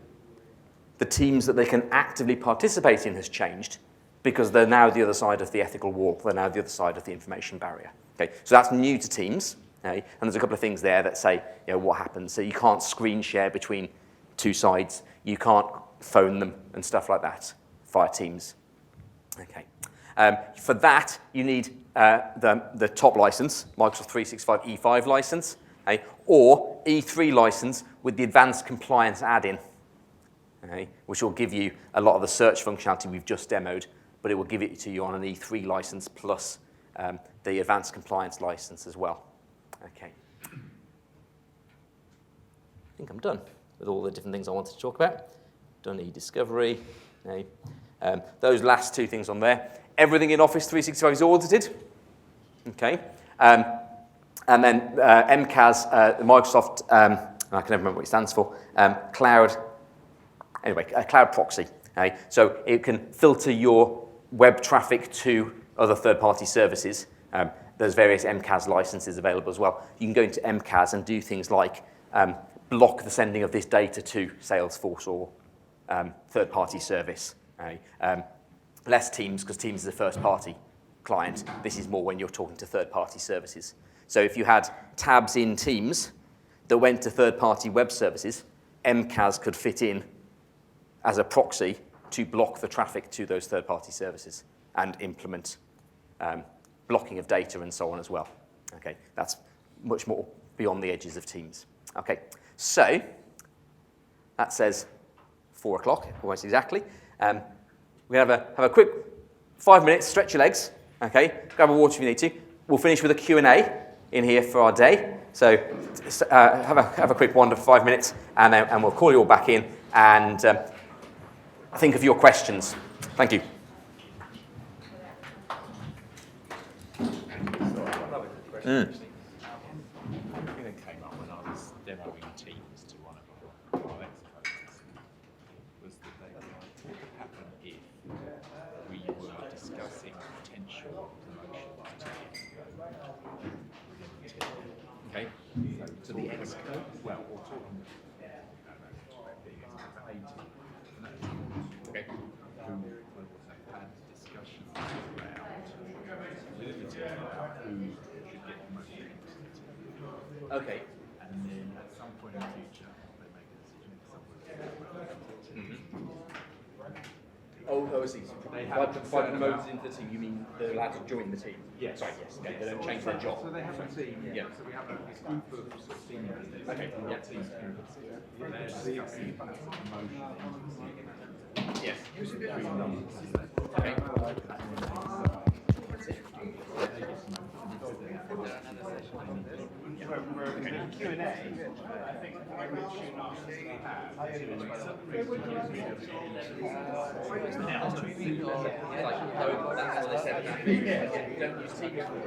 the teams that they can actively participate in has changed because they're now the other side of the ethical wall. They're now the other side of the information barrier. Okay? So that's new to Teams. Okay? And there's a couple of things there that say what happens. So you can't screen share between two sides. You can't phone them and stuff like that via Teams. Okay. For that, you need the top license, Microsoft 365 E5 license, okay? Or E3 license with the advanced compliance add-in. Okay, which will give you a lot of the search functionality we've just demoed, but it will give it to you on an E3 license plus the advanced compliance license as well. Okay. I think I'm done with all the different things I wanted to talk about. Done e-discovery. Okay. Those last two things on there. Everything in Office 365 is audited. Okay. And then MCAS, Microsoft, I can never remember what it stands for, Cloud. Anyway, a cloud proxy. Okay? So it can filter your web traffic to other third-party services. There's various MCAS licenses available as well. You can go into MCAS and do things like block the sending of this data to Salesforce or third-party service. Less Teams, because Teams is a first-party client. This is more when you're talking to third-party services. So if you had tabs in Teams that went to third-party web services, MCAS could fit in as a proxy to block the traffic to those third-party services and implement blocking of data and so on as well. Okay, that's much more beyond the edges of Teams. Okay, so that says 4 o'clock, almost exactly. We're going to have a quick 5 minutes, stretch your legs, okay, grab a water if you need to. We'll finish with a Q&A in here for our day. So have a quick wander for 5 minutes, and we'll call you all back in and think of your questions. Thank you. That came up when I was demoing Teams to one of our experts, was that they were like, what would happen if we were discussing potential promotion to Teams? Okay, so to the ExCo, well, or talking okay, who had discussions around within the team who should get promoted. Okay. And then at some point in the future, they make a decision if someone's Oh, I see. By promoted into the team, you mean they're allowed to join the team? Yes. Sorry, yes. Okay, they don't change their job. So they have a team, Yeah. so we have a group of sort of senior leaders. Okay, who are yeah. team parents. They're discussing promotion into senior Yes. between them. Okay. Q&A, I think very much you not Like, that's what they said. Don't use Teams for